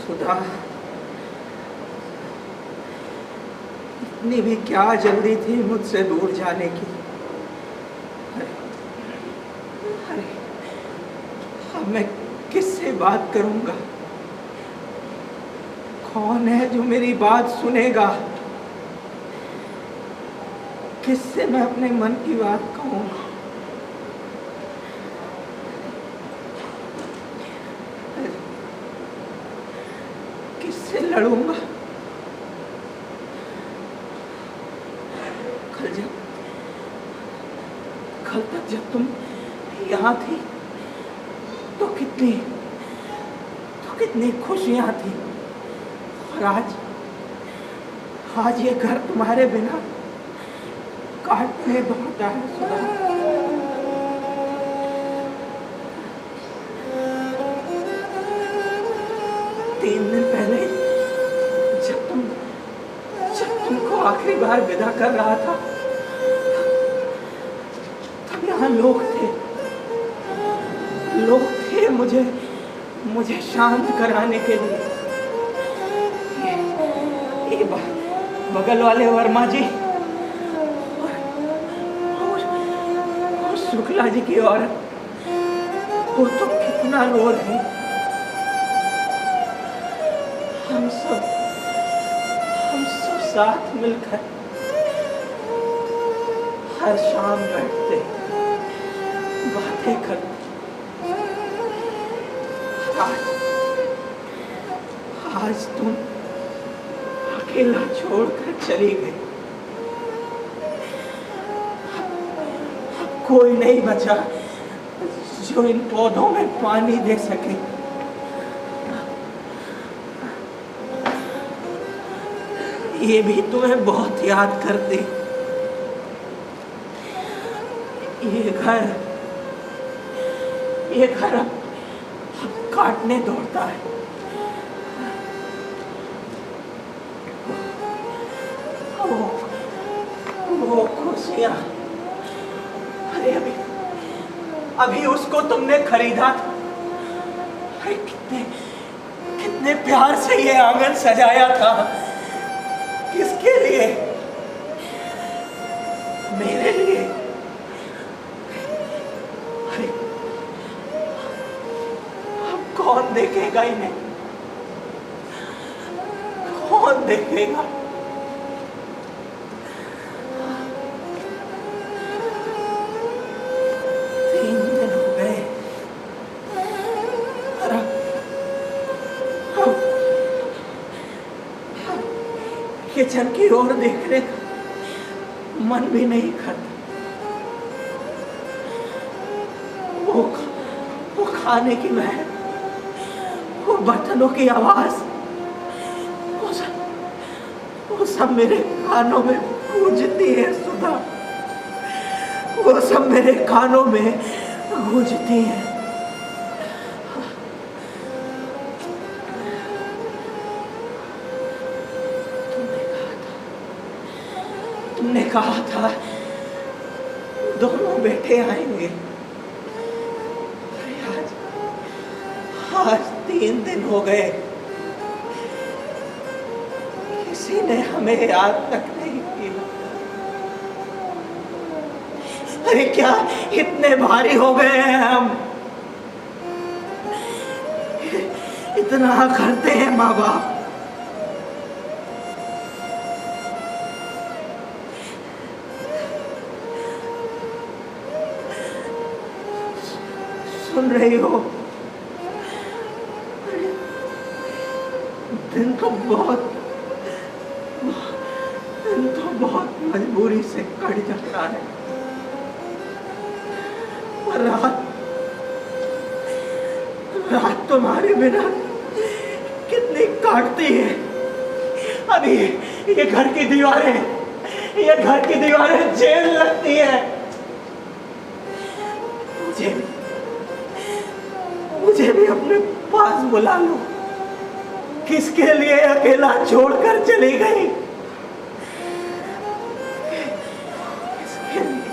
सुधा, इतनी भी क्या जल्दी थी मुझसे दूर जाने की। अरे अब मैं किससे बात करूंगा? कौन है जो मेरी बात सुनेगा? किससे मैं अपने मन की बात कहूंगा? किससे लड़ूंगा? कल तक जब तुम यहाँ थी तो कितनी खुशियाँ थी, और आज ये घर तुम्हारे बिना काटने दौड़ता है सुधा। 3 दिन पहले जब तुमको आखिरी बार विदा कर रहा था, तब यहाँ लोग थे मुझे शांत कराने के लिए। ये बगल वाले वर्मा जी और शुक्ला जी की औरत, वो तो कितना रो रही। हम सब साथ मिलकर हर शाम बैठते, बातें करते। आज तुम अकेला छोड़कर चली गई। अब कोई नहीं बचा जो इन पौधों में पानी दे सके। ये भी तुम्हें बहुत याद करते। ये घर अब काटने दौड़ता है। वो खुशियाँ, अरे अभी उसको तुमने खरीदा था। अरे कितने प्यार से ये आंगन सजाया था। किसके लिए? मेरे लिए। अरे अब कौन देखेगा इन्हें? कौन देखेगा? किचन की ओर देखने का मन भी नहीं करता। वो खाने की महक, वो बर्तनों की आवाज, वो सब मेरे कानों में गूंजती है सुधा। वो सब मेरे कानों में गूंजती है। तुमने कहा था दोनों बेटे आएंगे। आज 3 दिन हो गए, किसी ने हमें याद तक नहीं किया। अरे क्या इतने भारी हो गए हैं हम? इतना करते हैं माँ बाप। सुन रही हो? दिन तो बहुत मजबूरी से कट जाता है, और रात तुम्हारे बिना कितनी काटती है। अभी ये घर की दीवारें जेल लगती है। मुझे भी अपने पास बुला लो। किसके लिए अकेला छोड़कर चली गई? किसके लिए?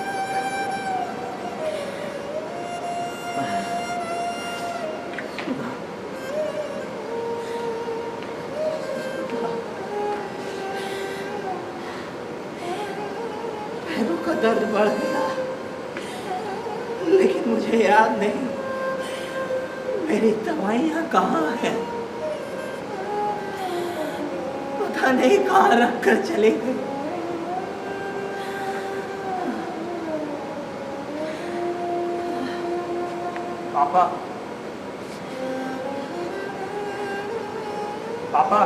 पैरों का दर्द बढ़ गया, लेकिन मुझे याद नहीं मेरी दवाइयाँ कहाँ हैं? पता नहीं कहाँ रख कर चली गई। पापा, पापा,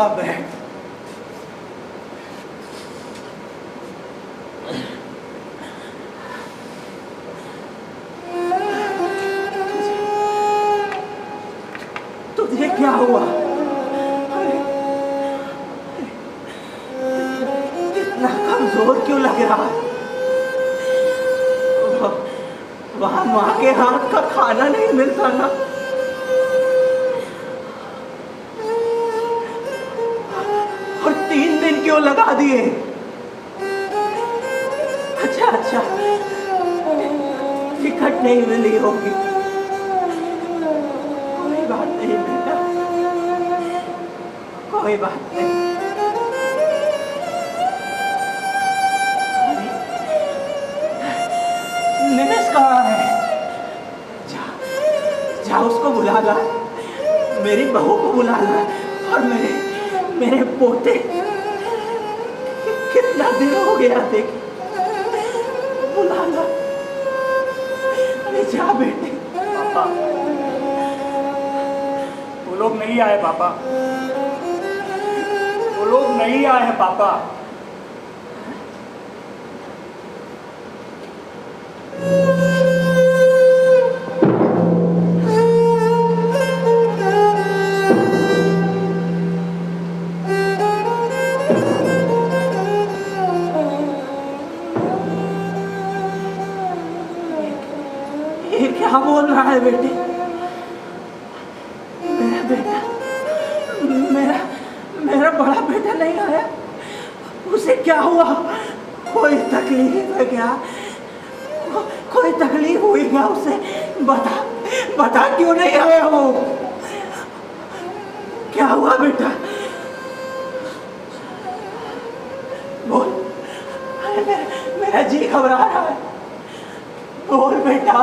अब है तुझे क्या हुआ? इतना कमजोर क्यों लग रहा है? वहां माँ के हाथ का खाना नहीं मिलता ना? और 3 दिन क्यों लगा दिए? अच्छा टिकट नहीं मिली होगी। कोई बात नहीं बेटा, कोई बात नहीं। निमेश कहाँ है? जा उसको बुला ला, मेरी बहू को बुला ला, और मेरे पोते, कितना दिन हो गया देख, बुला ला। अरे जा बेटे। पापा, वो लोग नहीं आए पापा, वो लोग नहीं आए हैं पापा। क्या बोल रहा है बेटे? मेरा बेटा, मेरा बड़ा बेटा नहीं आया? उसे क्या हुआ? कोई तकलीफ है क्या? कोई तकलीफ हुई क्या उसे? बता क्यों नहीं आया वो? क्या हुआ बेटा? बोल। अरे मेरा जी घबरा रहा है। बोल बेटा।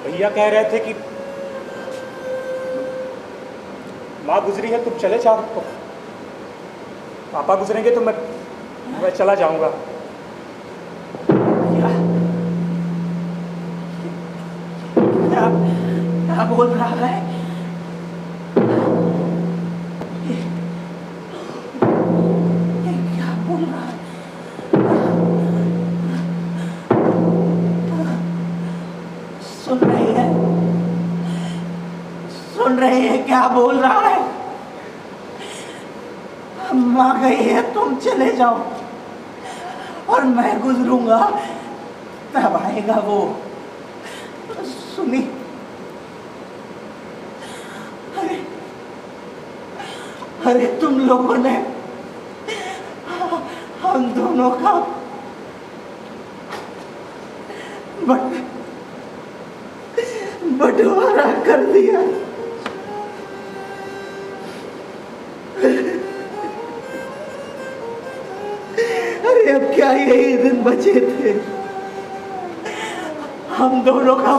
भैया कह रहे थे कि माँ गुजरी है, तुम चले जाओ। पापा गुजरेंगे तो मैं चला जाऊंगा। क्या बोल रहा है? क्या बोल रहा है? सुन रहे हैं क्या बोल रहा है? माँ गई है, तुम चले जाओ और मैं गुजरूंगा, तब आएगा वो। सुनी? अरे तुम लोगों ने हम दोनों का बंटवारा कर दिया। अरे अब क्या यही दिन बचे थे? हम दोनों का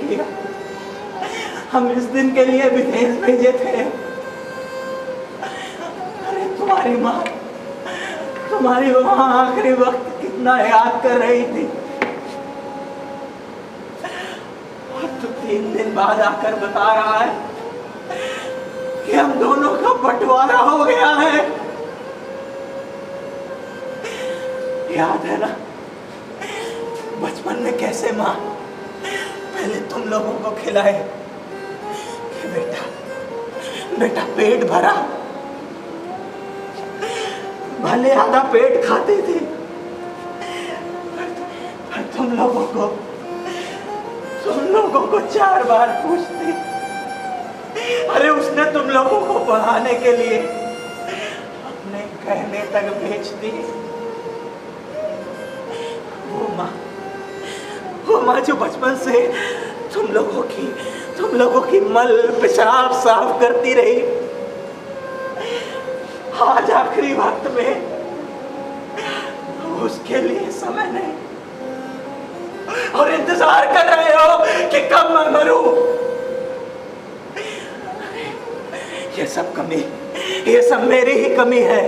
किया। हम इस दिन के लिए विदेश भेजे थे। अरे तुम्हारी माँ आखिरी वक्त कितना याद कर रही थी, और तू 3 दिन बाद आकर बता रहा है कि हम दोनों का बंटवारा हो गया है। याद है ना बचपन में कैसे माँ पहले तुम लोगों को खिलाए कि बेटा पेट भरा, भले आधा पेट खाते थे, पर तुम लोगों को 4 बार पूछती। अरे उसने तुम लोगों को पढ़ाने के लिए अपने गहने तक बेच दी। वो माँ जो बचपन से तुम लोगों की मल पेशाब साफ करती रही, आज आखिरी वक्त में उसके लिए समय नहीं, और इंतजार कर रहे हो कि कब मैं मरूं। ये सब मेरी ही कमी है।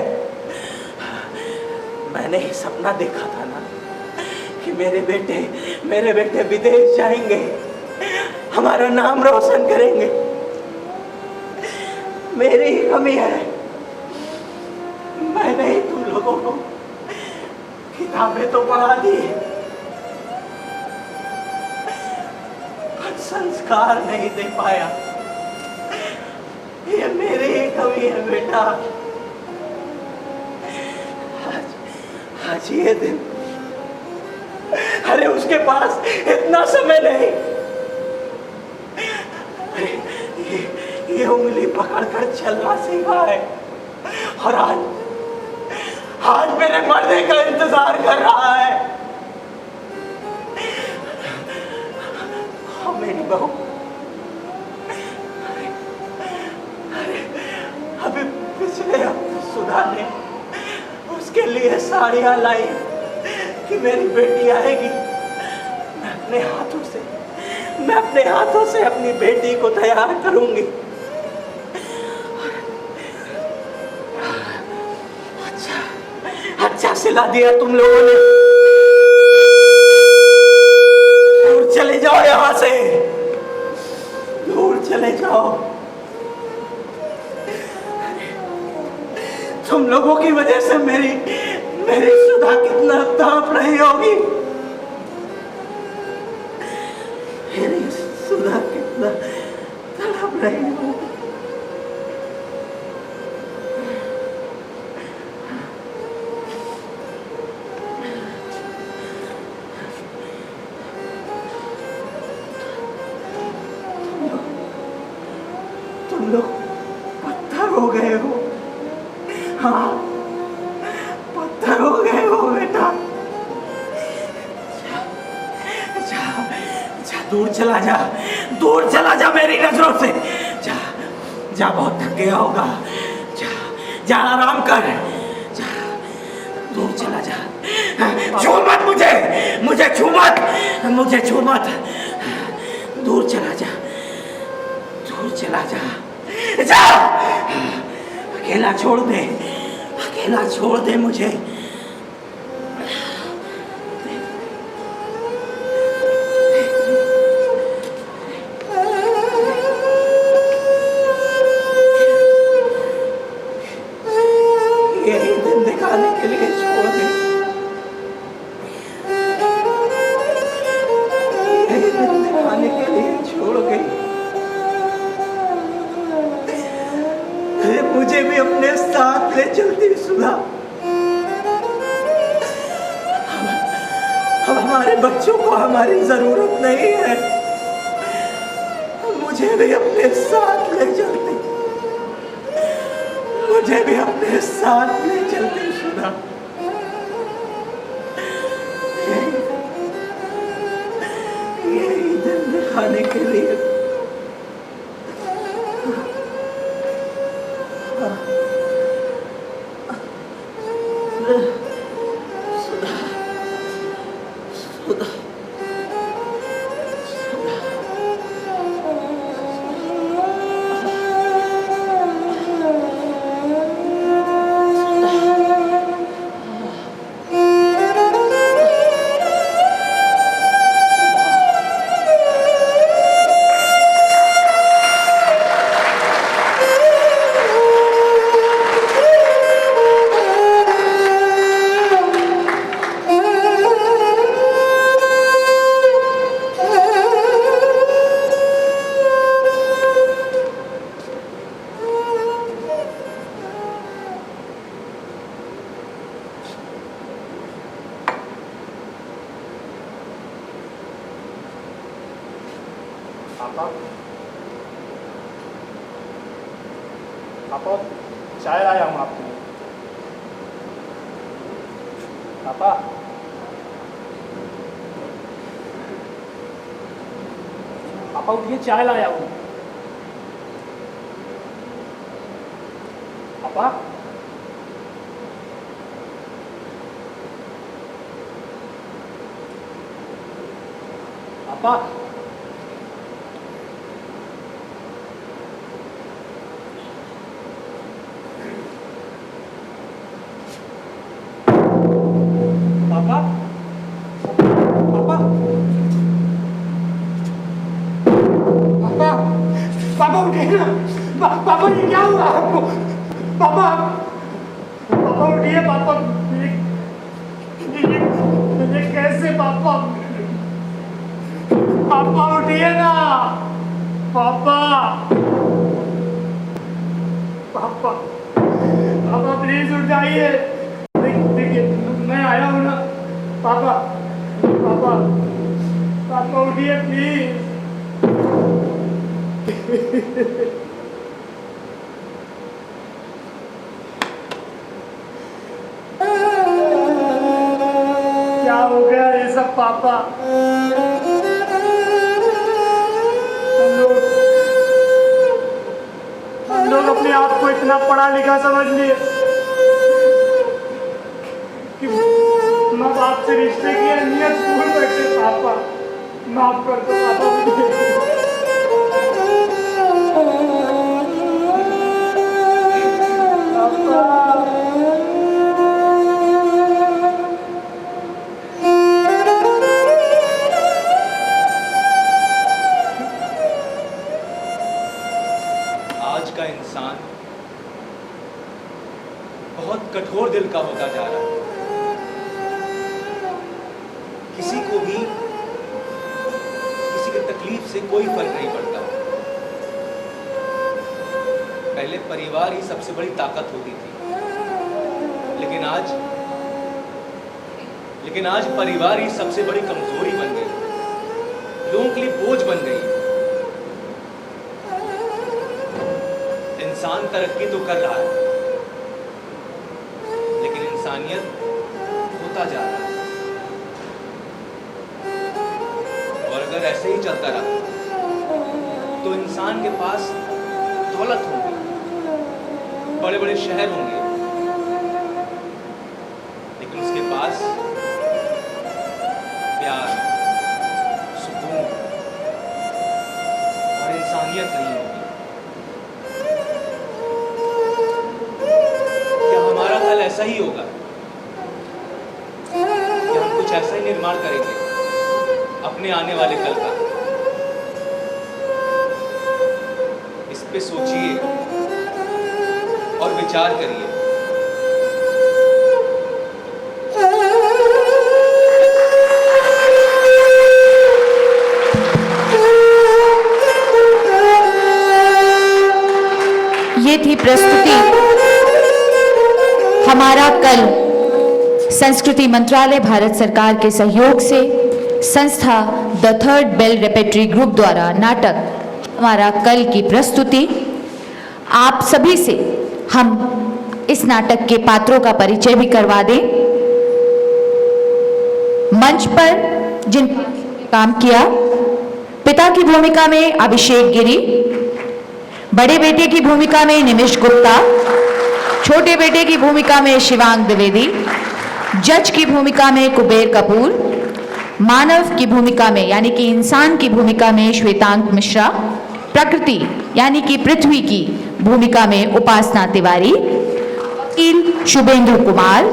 मैंने ही सपना देखा था ना कि मेरे बेटे विदेश जाएंगे, हमारा नाम रोशन करेंगे। मेरी ही कमी है। मैंने ही तुम लोगों को किताबें तो पढ़ा दी, पर संस्कार नहीं दे पाया। ये मेरी ही कमी है बेटा। आज ये दिन, अरे उसके पास इतना समय नहीं। अरे ये उंगली पकड़कर चलना सीखा है, और आज मेरे मरने का इंतजार कर रहा है। और मेरी बहू, अरे अभी पिछले हफ्ते सुधा ने उसके लिए साड़ियां लाई कि मेरी बेटी आएगी। मैं अपने हाथों से अपनी बेटी को तैयार करूंगी। अच्छा सिला दिया तुम लोगों ने। दूर चले जाओ यहां से, दूर चले जाओ। तुम लोगों की वजह से मेरी सुधा कितना तड़प रही होगी। मेरी सुधा कितना तड़प रही होगी। तुम लोग पत्थर हो गए हो। हाँ, पत्थर हो गए हो बेटा। जा दूर चला जा मेरी नजरों से। जा बहुत थक गया होगा। जा आराम कर। जा दूर चला जा। छू मत मुझे छू मत। दूर चला जा। अकेला छोड़ दे मुझे। यही दिन दिखाने के लिए छोड़ दे। यही दिन दिखाने के लिए छोड़ गई। मुझे भी अपने साथ ले चलती सुधा। अब हमारे बच्चों को हमारी जरूरत नहीं है। मुझे भी अपने साथ ले चलती। सुधा। यही दिन दिखाने के लिए। सुधा। पापा, पापा चाय लाया हूँ आपके लिए। पापा, पापा उठिए, चाय लाया हूँ। पापा, पापा, पापा, पापा, पापा, पापा उठिए ना। पापा ये क्या हुआ आपको? पापा, पापा उठिए। पापा ये कैसे? पापा, पापा उठिए ना। पापा, पापा, पापा प्लीज उठ जाइए। देखिए मैं आया हूँ ना। पापा, पापा, पापा उठिए प्लीज। क्या हो गया ये सब? पापा, हम लोग अपने आप को इतना पढ़ा लिखा समझ लिए कि माँ बाप से रिश्ते की अहमियत भूल बैठे। पापा माफ कर दो पापा मुझे। आज का इंसान बहुत कठोर दिल का होता जा रहा है। किसी को भी किसी की तकलीफ से कोई फर्क नहीं पड़ता। पहले परिवार ही सबसे बड़ी ताकत होती थी, लेकिन आज परिवार ही सबसे बड़ी कमजोरी बन गई, लोगों के लिए बोझ बन गई। इंसान तरक्की तो कर रहा है, लेकिन इंसानियत होता जा रहा है। और अगर ऐसे ही चलता रहा तो इंसान के पास दौलत होगी, बड़े बड़े शहर होंगे, लेकिन उसके पास प्यार, सुकून और इंसानियत नहीं होगी। क्या हमारा कल ऐसा ही होगा? क्या हम कुछ ऐसा ही निर्माण करेंगे अपने आने वाले कल का? इस पे सोचिए और विचार करिए। ये थी प्रस्तुति हमारा कल, संस्कृति मंत्रालय भारत सरकार के सहयोग से संस्था the third bell repertory group द्वारा नाटक हमारा कल की प्रस्तुति। आप सभी से हम इस नाटक के पात्रों का परिचय भी करवा दें। मंच पर जिन काम किया, पिता की भूमिका में अभिषेक गिरी, बड़े बेटे की भूमिका में निमिष गुप्ता, छोटे बेटे की भूमिका में शिवांग द्विवेदी, जज की भूमिका में कुबेर कपूर, मानव की भूमिका में यानी कि इंसान की भूमिका में श्वेतांक मिश्रा, प्रकृति यानी कि पृथ्वी की भूमिका में उपासना तिवारी, वकील शुभेंद्र कुमार,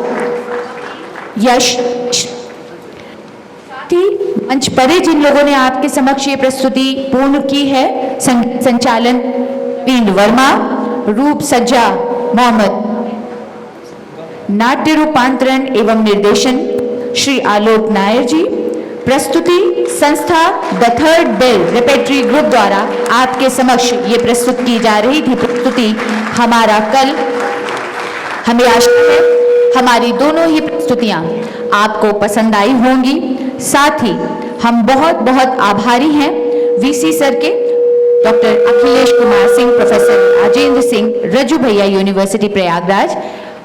यश। मंच पर जिन लोगों ने आपके समक्ष ये प्रस्तुति पूर्ण की है, संचालन वीण वर्मा, रूप सज्जा मोहम्मद, नाट्य रूपांतरण एवं निर्देशन श्री आलोक नायर जी। प्रस्तुति संस्था the third bell repertory group द्वारा आपके समक्ष ये प्रस्तुत की जा रही थी प्रस्तुति हमारा कल। हमें आशा है हमारी दोनों ही प्रस्तुतियां आपको पसंद आई होंगी। साथ ही हम बहुत बहुत आभारी हैं वीसी सर के, डॉक्टर अखिलेश कुमार सिंह, प्रोफेसर राजेंद्र सिंह, रज्जू भैया यूनिवर्सिटी प्रयागराज,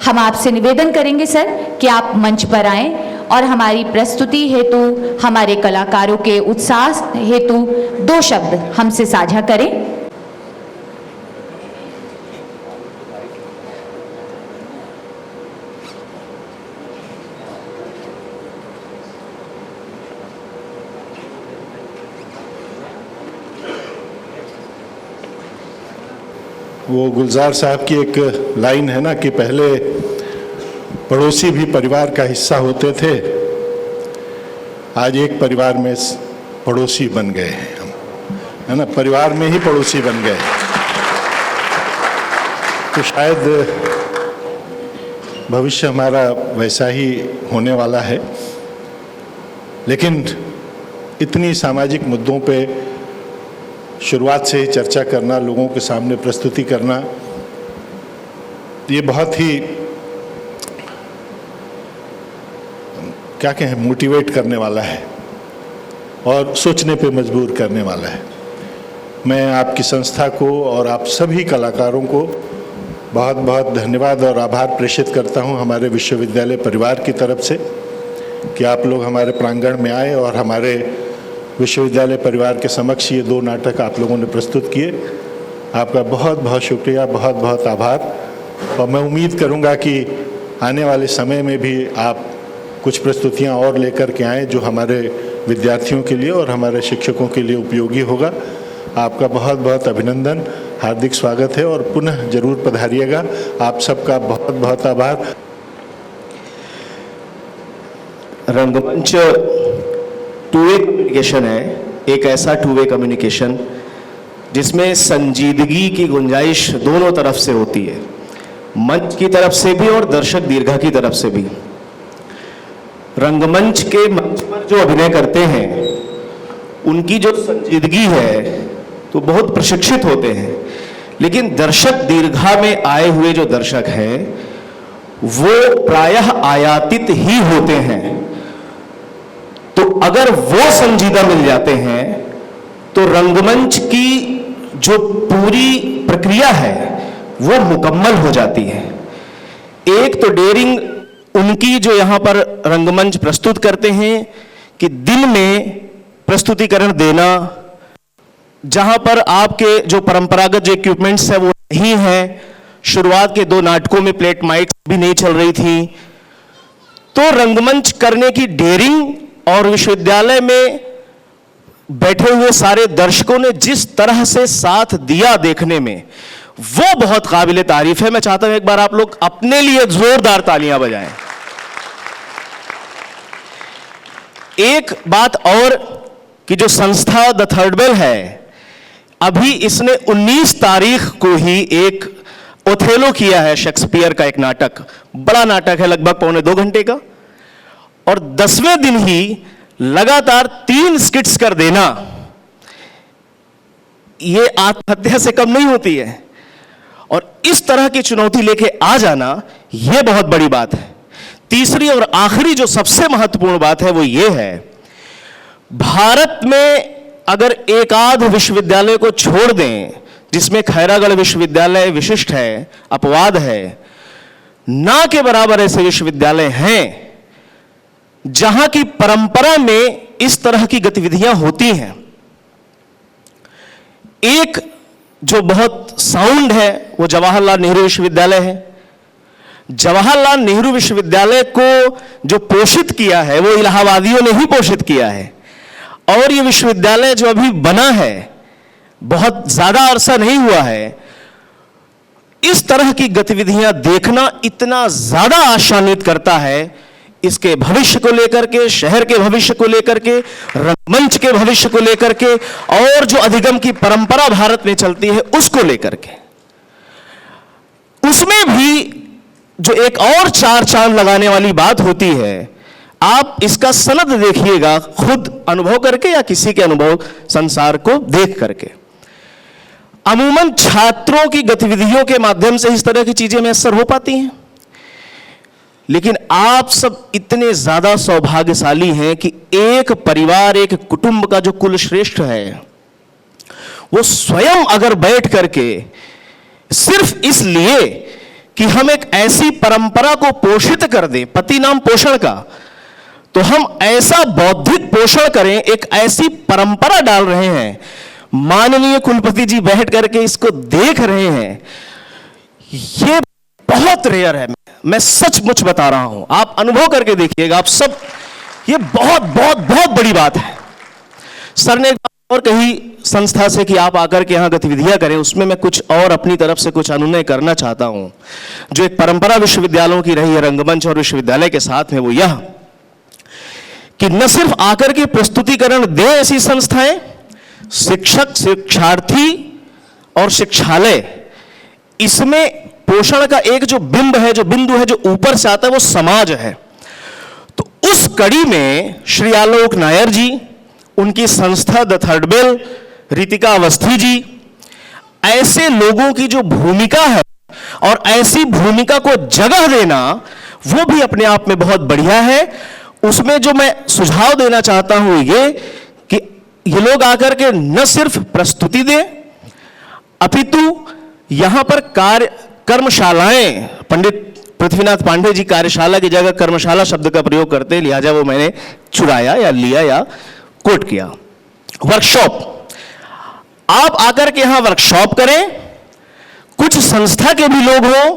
हम आपसे निवेदन करेंगे सर कि आप मंच पर आएं और हमारी प्रस्तुति हेतु, हमारे कलाकारों के उत्साह हेतु 2 शब्द हमसे साझा करें। वो गुलजार साहब की एक लाइन है ना कि पहले पड़ोसी भी परिवार का हिस्सा होते थे, आज एक परिवार में पड़ोसी बन गए हैं हम, है ना, परिवार में ही पड़ोसी बन गए। तो शायद भविष्य हमारा वैसा ही होने वाला है। लेकिन इतनी सामाजिक मुद्दों पे शुरुआत से ही चर्चा करना, लोगों के सामने प्रस्तुति करना, ये बहुत ही क्या कहें, मोटिवेट करने वाला है और सोचने पे मजबूर करने वाला है। मैं आपकी संस्था को और आप सभी कलाकारों को बहुत बहुत धन्यवाद और आभार प्रेषित करता हूं हमारे विश्वविद्यालय परिवार की तरफ से कि आप लोग हमारे प्रांगण में आए और हमारे विश्वविद्यालय परिवार के समक्ष ये 2 नाटक आप लोगों ने प्रस्तुत किए। आपका बहुत बहुत शुक्रिया, बहुत बहुत आभार। और मैं उम्मीद करूंगा कि आने वाले समय में भी आप कुछ प्रस्तुतियां और लेकर के आएँ जो हमारे विद्यार्थियों के लिए और हमारे शिक्षकों के लिए उपयोगी होगा। आपका बहुत बहुत अभिनंदन, हार्दिक स्वागत है और पुनः जरूर पधारिएगा। आप सबका बहुत बहुत आभार। रंगमंच टू वे कम्युनिकेशन है, एक ऐसा टू वे कम्युनिकेशन जिसमें संजीदगी की गुंजाइश दोनों तरफ से होती है, मंच की तरफ से भी और दर्शक दीर्घा की तरफ से भी। रंगमंच के मंच पर जो अभिनय करते हैं उनकी जो संजीदगी है तो बहुत प्रशिक्षित होते हैं, लेकिन दर्शक दीर्घा में आए हुए जो दर्शक हैं वो प्रायः आयातित ही होते हैं। तो अगर वो संजीदा मिल जाते हैं तो रंगमंच की जो पूरी प्रक्रिया है वो मुकम्मल हो जाती है। एक तो डेयरिंग उनकी जो यहाँ पर रंगमंच प्रस्तुत करते हैं कि दिन में प्रस्तुतिकरण देना, जहाँ पर आपके जो परंपरागत जो इक्विपमेंट्स है वो नहीं है। शुरुआत के 2 नाटकों में प्लेट माइक्स भी नहीं चल रही थी। तो रंगमंच करने की डेयरिंग और विश्वविद्यालय में बैठे हुए सारे दर्शकों ने जिस तरह से साथ दिया देखने में, वो बहुत काबिले तारीफ है। मैं चाहता हूं एक बार आप लोग अपने लिए जोरदार तालियां बजाएं। एक बात और कि जो संस्था द थर्ड बेल है, अभी इसने 19 तारीख को ही एक ओथेलो किया है, शेक्सपियर का एक नाटक, बड़ा नाटक है, लगभग 1.25 घंटे का, और 10वें दिन ही लगातार 3 स्किट्स कर देना, ये आत्महत्या से कम नहीं होती है। और इस तरह की चुनौती लेके आ जाना, यह बहुत बड़ी बात है। तीसरी और आखिरी जो सबसे महत्वपूर्ण बात है वो ये है, भारत में अगर एक आध विश्वविद्यालय को छोड़ दें जिसमें खैरागढ़ विश्वविद्यालय विशिष्ट है, अपवाद है, ना के बराबर ऐसे विश्वविद्यालय हैं जहां की परंपरा में इस तरह की गतिविधियां होती हैं। एक जो बहुत साउंड है वो जवाहरलाल नेहरू विश्वविद्यालय है। जवाहरलाल नेहरू विश्वविद्यालय को जो पोषित किया है वो इलाहाबादियों ने ही पोषित किया है। और ये विश्वविद्यालय जो अभी बना है, बहुत ज्यादा अरसा नहीं हुआ है, इस तरह की गतिविधियां देखना इतना ज्यादा आशान्वित करता है, इसके भविष्य को लेकर के, शहर के भविष्य को लेकर के, रंगमंच के भविष्य को लेकर के, और जो अधिगम की परंपरा भारत में चलती है उसको लेकर के। उसमें भी जो एक और 4 चांद लगाने वाली बात होती है, आप इसका सनद देखिएगा खुद अनुभव करके या किसी के अनुभव संसार को देख करके। अमूमन छात्रों की गतिविधियों के माध्यम से इस तरह की चीजें मैसर हो पाती हैं, लेकिन आप सब इतने ज्यादा सौभाग्यशाली हैं कि एक परिवार, एक कुटुंब का जो कुल श्रेष्ठ है वो स्वयं अगर बैठ करके सिर्फ इसलिए कि हम एक ऐसी परंपरा को पोषित कर दें, पति नाम पोषण का, तो हम ऐसा बौद्धिक पोषण करें, एक ऐसी परंपरा डाल रहे हैं। माननीय कुलपति जी बैठ करके इसको देख रहे हैं, ये बहुत रेयर है। मैं सचमुच बता रहा हूं, आप अनुभव करके देखिएगा आप सब, ये बहुत बहुत बहुत बड़ी बात है। सर ने और कही संस्था से कि आप आकर के यहां गतिविधियां करें, उसमें मैं कुछ और अपनी तरफ से कुछ अनुनय करना चाहता हूं। जो एक परंपरा विश्वविद्यालयों की रही है रंगमंच और विश्वविद्यालय के साथ में, वो यह कि न सिर्फ आकर के प्रस्तुतिकरण दे ऐसी संस्थाएं, शिक्षक, शिक्षार्थी और शिक्षालय, इसमें पोषण का एक जो बिंब है, जो बिंदु है, जो ऊपर से आता है, वो समाज है। तो उस कड़ी में श्री आलोक नायर जी, उनकी संस्था the third bell, Ritika Awasthi ji, ऐसे लोगों की जो भूमिका है और ऐसी भूमिका को जगह देना, वो भी अपने आप में बहुत बढ़िया है। उसमें जो मैं सुझाव देना चाहता हूं ये कि ये लोग आकर के न सिर्फ प्रस्तुति दें, अपितु यहां पर कर्मशालाएं, पंडित पृथ्वीनाथ पांडे जी कार्यशाला की जगह कर्मशाला शब्द का प्रयोग करते हैं, लिहाजा वो मैंने चुराया या लिया या कोट किया। वर्कशॉप, आप आकर के यहां वर्कशॉप करें, कुछ संस्था के भी लोग हों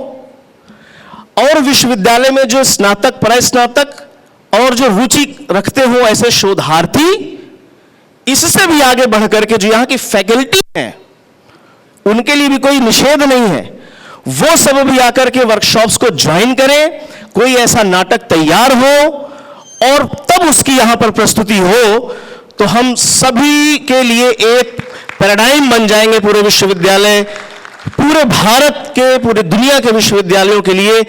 और विश्वविद्यालय में जो स्नातक, परास्नातक और जो रुचि रखते हो ऐसे शोधार्थी, इससे भी आगे बढ़कर के जो यहां की फैकल्टी है, उनके लिए भी कोई निषेध नहीं है, वो सब भी आकर के वर्कशॉप्स को ज्वाइन करें। कोई ऐसा नाटक तैयार हो और तब उसकी यहां पर प्रस्तुति हो, तो हम सभी के लिए एक पैराडाइम बन जाएंगे, पूरे विश्वविद्यालय, पूरे भारत के, पूरे दुनिया के विश्वविद्यालयों के लिए,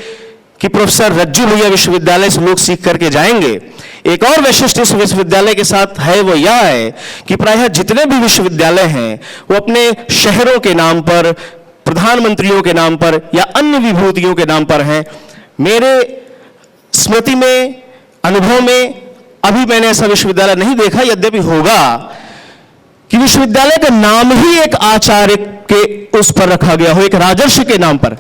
कि प्रोफेसर रज्जू भैया विश्वविद्यालय से लोग सीख करके जाएंगे। एक और वैशिष्ट्य इस विश्वविद्यालय के साथ है, वो यह है कि प्रायः जितने भी विश्वविद्यालय हैं वो अपने शहरों के नाम पर, प्रधानमंत्रियों के नाम पर या अन्य विभूतियों के नाम पर हैं। मेरे स्मृति में, अनुभव में अभी मैंने ऐसा विश्वविद्यालय नहीं देखा, यद्यपि होगा, कि विश्वविद्यालय का नाम ही एक आचार्य के उस पर रखा गया हो, एक राजर्षि के नाम पर।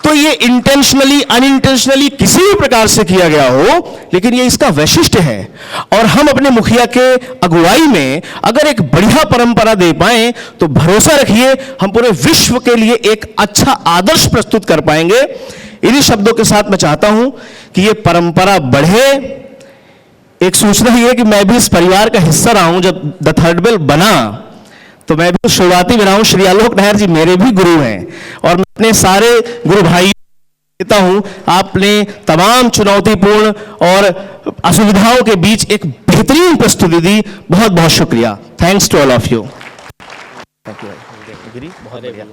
तो ये इंटेंशनली, अनइंटेंशनली किसी भी प्रकार से किया गया हो, लेकिन ये इसका वैशिष्ट्य है। और हम अपने मुखिया के अगुवाई में अगर एक बढ़िया परंपरा दे पाएं, तो भरोसा रखिए हम पूरे विश्व के लिए एक अच्छा आदर्श प्रस्तुत कर पाएंगे। इन्हीं शब्दों के साथ मैं चाहता हूं कि ये परंपरा बढ़े। एक सूचना ये है कि मैं भी इस परिवार का हिस्सा रहा हूं। जब द थर्ड बेल बना तो मैं भी शुरुआती में रहा हूं। श्री आलोक नायर जी मेरे भी गुरु हैं और मैं अपने सारे गुरु भाई देता हूं। आपने तमाम चुनौतीपूर्ण और असुविधाओं के बीच एक बेहतरीन प्रस्तुति दी, बहुत बहुत शुक्रिया। Thanks to all of you. Thank you. बहुत बढ़िया।